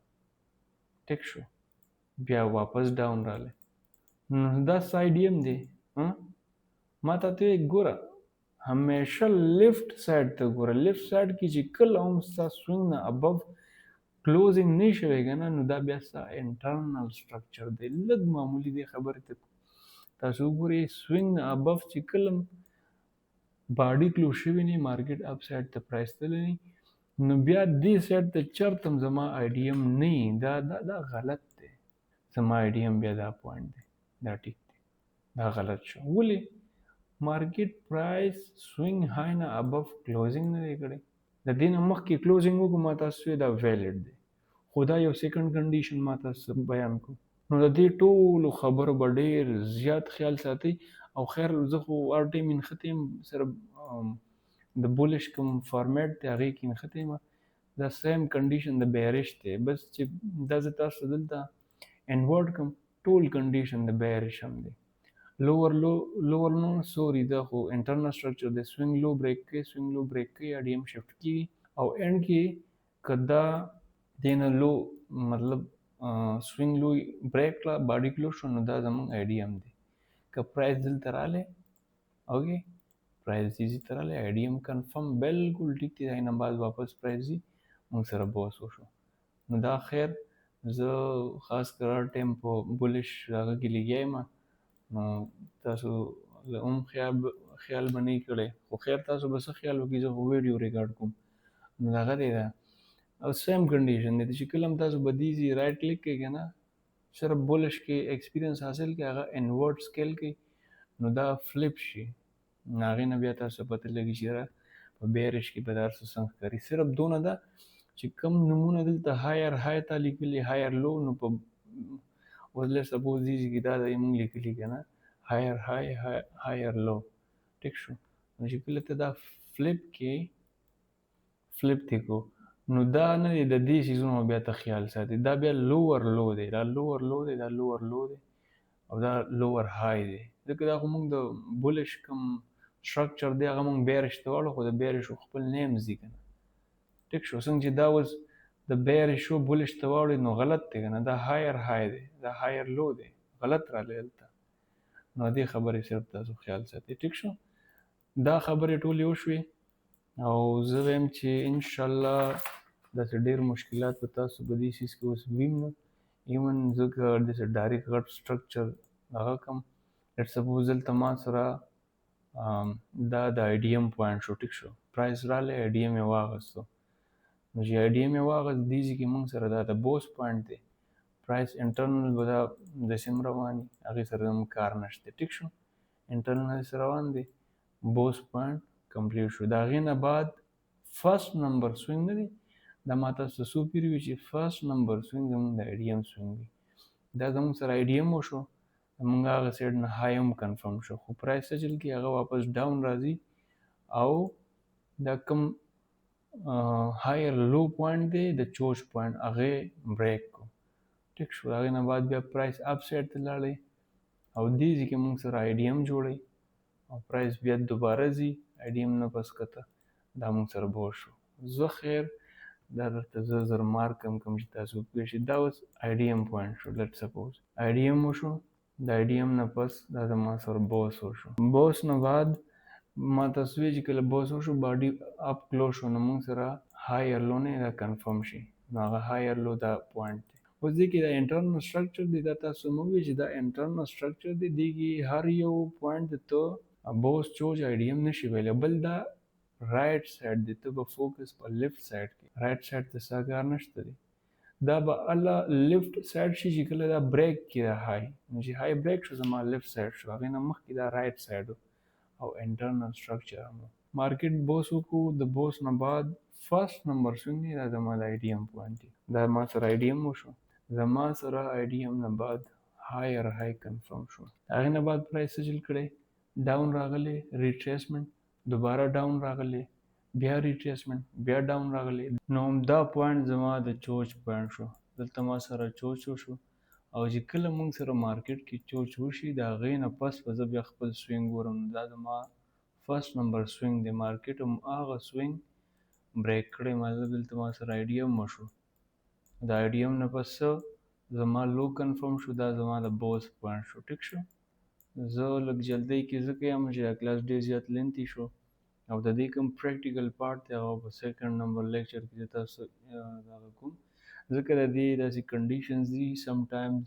ټیک شو بیا واپس ډاون رالی نو دا سایډ یم دی ما ته ته ګوره همیشه لیفټ سایډ ته ګوره لیفټ سایډ کې چې کله هم ستا سوینګ نه ابو کلوزینګ نه شوی که نه نو دا بیا ستا انټرنل سټرکچر دی لږ معمولي دی خبرې ته تاسو وګورئ سوینګ نه ابو چې کله باډي کلوز شوی نه مارکیټ اپ سایډ ته پرایس تللی نو بیا دې سایډ ته چرته هم زما آی ډي ایم نه دا غلط دی زما آی ډي ایم بیا دا پوینټ دی دا ټیک دی دا غلط شو ولې مارکیټ پرایس سوینګ های نه ابو کلوزینګ نه دی کړی د دې نه مخکې کلوزینګ وکړو ما تاسو دا ویلډ دی خو دا یو سیکنډ کنډیشن ما تاسو بیان کړو نو د دې ټولو خبرو به ډېر زیات خیال ساتئ او خیر زه خو هر ټایم نښتی یم سره د بولش کوم فارمیټ دی هغې کې نښتی یم دا سیم کنډیشن د بیرش دی بس چې دا زه تاسو دلته انورډ کوم ټول کنډیشن د بیرش هم دی لوور نو سوري دا خو انټرنل سټرکچر د سوینګ لو بریک کوي اډي ایم شفټ کیږي او اینډ کې کدا دینه لو مطلب سوینګ لو بریک لا باډي کلوز شو نو دا زمونږ آی ډي ایم دی که پرایس دلته رالی اوکې پرایس دې ته رالی آی ډي ایم کنفرم بالکل ټیک دی دا نه بعد واپس پرایس دی موږ سره بوس وشو نو دا خیر زه خاص کر ټایم په بولش هغه کې لګیا یم نو تاسو هم خیال به نه کړی خو خیر تاسو به څه خیال وکړئ زه خو ویډیو ریکارډ کوم نو هغه دی دا او سیم کنډیشن دی چې کله هم تاسو بدیږي رائټ کلیک کوئ که نه صرف بولش کې ایکسپیرینس حاصل کړئ هغه انورډ سکیل کوي نو دا فلپ شي نو هغې نه بیا تاسو پته لګي چې یاره په بیرش کې به دا هر څه څنګه ښکاري صرف دونه ده چې کم نمونه دلته هایر های تا لیکلي هایر لو نو په اوس لیټ سپوز دیږي چې دا موږ لیکلي که نه higher high higher low ټیک شو نو چې کله ته دا فلپ دی کو نو دا نه دی د دې سیزونو بیا ته خیال ساتي دا بیا لوور لو دی دا لوور لو دی دا لوور لو دی او دا لوور های دی ځکه دا خو موږ د بولش کوم سټرکچر دی هغه موږ بیرش ته واړو خو د بیرش خپل نیمز دي که نه ټیک شو څنګه چې دا اوس د بیرش بولش ته واړو نو غلط دی که نه دا هایر های دی دا هایر لو دی غلط رالی دلته نو دې خبرې صرف تاسو خیال ساتئ ټیک شو دا خبرې ټولې وشوې او زه وایم چې انشاءالله داسې ډېر مشکلات به تاسو په دې سیز کې اوس ویم نه ایون زه که داسې ډایرکټ غټ سټرکچر هغه کم لیټ سپوز دلته ما سره دا د آی ډي ایم پوینټ شو ټیک شو پرایس رالی آی ډي ایم یې واغستو نو چې آی ډي ایم یې واغست دې ځای کې موږ سره دا د بوس پوینټ دی پرایس انټرنل به دا داسې هم رواني هغې سره هم کار نشته ټیک شو انټرنل هسې روان دی بوس پوینټ کمپلیټ شو د هغې نه بعد فرست نمبر سوینګ نه دی دا ما تاسو ته څو پیرې وي چې فرست نمبر سوینګ زموږ د آی ډي ایم سوینګ وي دا زموږ سره آی ډي ایم وشو زموږ هغه سایډ نه های هم کنفرم شو خو پرایس څه چل کې هغه واپس ډاون راځي او دا کم هایر لو پوینټ دی د چوچ پوینټ هغې بریک کو ټیک شو هغې نه بعد بیا پرایس اپ سایډ ته لاړی او دې ځای کې موږ سره آی ډي ایم جوړی او پرایس بیا دوباره ځي آی ډي ایم نه پس کته دا موږ سره به وشو زه خیر دا درته زه زر مارک هم کوم چې تاسو پوه شئ دا اوس آی ډي ایم پوینټ شو لیټ سپوز آی ډي ایم وشو د آی ډي ایم نه پس دا زما سره بوس وشو بوس نه بعد ما تاسو وی چې کله بوس وشو باډي اپ کلوز شو نو موږ سره هایر لو نه دا کنفرم شي نو هغه هایر لو دا پوینټ دی اوس دې کې دا انټرنل سټرکچر دی دا تاسو مو وی چې دا انټرنل سټرکچر دی دې هر یو پوینټ ته بوس چوج آی ډي ایم نشي ویلی بل دا رائټ سایډ دی ته به فوکس په لیفټ سایډ کې رائټ سایډ ته څه کار نشته دی دا به الله لیفټ سایډ شي چې کله دا بریک کړي دا های نو چې های بریک شو زما لیفټ سایډ شو هغې نه مخکې دا رائټ سایډ او انټرنل سټرکچر هم مارکیټ بوس وکړو د بوس نه بعد فرست نمبر سوینګ دی دا زما د آی ډي ایم پوینټ دی دا ما سره آی ډي ایم وشو زما سره آی ډي ایم نه بعد هایر های کنفرم شو هغې نه بعد پرایس څه چل کړی ډاون راغلی ریټریسمنټ، دوباره ډاون راغلی، بیا ریټریسمنټ، بیا ډاون راغلی. نو همدا پوینټ زما د چوچ پوینټ شو. دلته ما سره چوچ وشو، او چې کله موږ سره مارکیټ کې چوچ وشي د هغې نه پس به زه بیا خپل سوینګ ګورم. دا زما فرست نمبر سوینګ دی. مارکیټ هغه سوینګ بریک کړی ما، دلته ما سره آی ډي ایم وشو. د آی ډي ایم نه پس زما لو کنفرم شو، دا زما د بوز پوینټ شو. ټیک شو. زه لږ جلدی کې ځکه یم چې دا کلاس ډېر زیات لینتي شو، او د دې کوم پریکټیکل پارت دی هغه په سیکنډ نمبر لیکچر کې زه تاسو دغه کوم، ځکه د دې داسې کنډیشنز دي سم ټایمز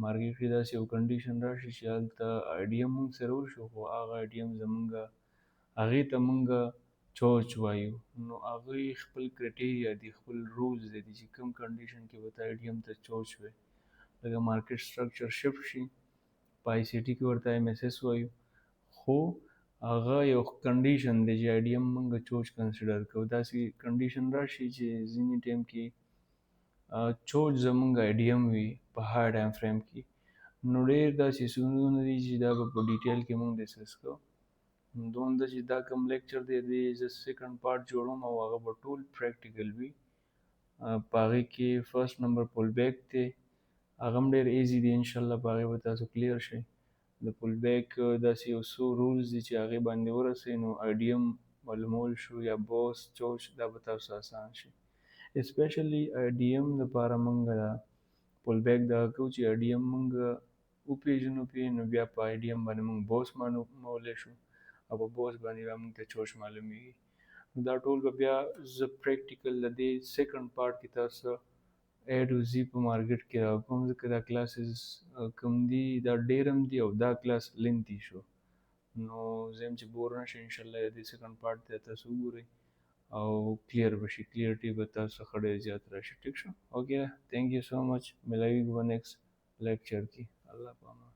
مارکیټ کې داسې یو کنډیشن راشي چې هلته آی ډي ایم موږ سره وشو، خو هغه آی ډي ایم زمونږ هغې ته موږ چوچ وایو. نو هغوی خپل کرایټیریا دي، خپل رولز دي چې کوم کنډیشن کې به ته آی ډي ایم ته چوچ وایې. لکه مارکیټ سټرکچر شفټ شي په آی سی ټي کې ورته ایم ایس ایس وایو، خو هغه یو کنډیشن دی چې آی ډي ایم موږ چوچ کنسیډر کوو. داسې کنډیشن راشي چې ځینې ټایم کې چوچ زمونږ آی ډي ایم وي په های ټایم فریم کې. نو ډېر داسې سیزونه دي چې دا به په ډیټیل کې موږ ډسکس کوو. دومره چې دا کوم لیکچر دی د زه سیکنډ پارت جوړوم او هغه به ټول پریکټیکل وي. په هغې کې فرست نمبر پول بیک دی، هغه هم ډېر ایزي دی، انشاءالله په هغې به تاسو کلیر شئ. د پول بیک داسې یو څو رولز دي چې هغې باندې ورسئ نو آی ډي ایم معلومول شو یا بوس چوچ دا به تاسو آسان شي. اسپیشلی آی ډي ایم دپاره موږ پول بیک دغه کوو چې آی ډي ایم موږ وپېژنو پې، نو بیا په آی ډي ایم باندې موږ بوس معلومولی شو، او په بوس باندې بیا موږ ته چوچ معلومیږي. دا ټول به بیا زه پریکټیکل د دې سیکنډ پارت کې تاسو اے ټو زی په مارکیټ کې راکوم، ځکه دا کلاسز کوم دي دا ډېر هم دي او دا کلاس لینتي شو. نو زه یم چې بور نه شئ انشاءالله د دې سیکنډ پارت ته تاسو وګورئ او کلیر به شي، کلیرټي به تاسو څخه ډېر زیات راشي. ټیک شو. اوکې، تھینک یو سو مچ. ملاویږو به نیکسټ لیکچر کې. الله پامان.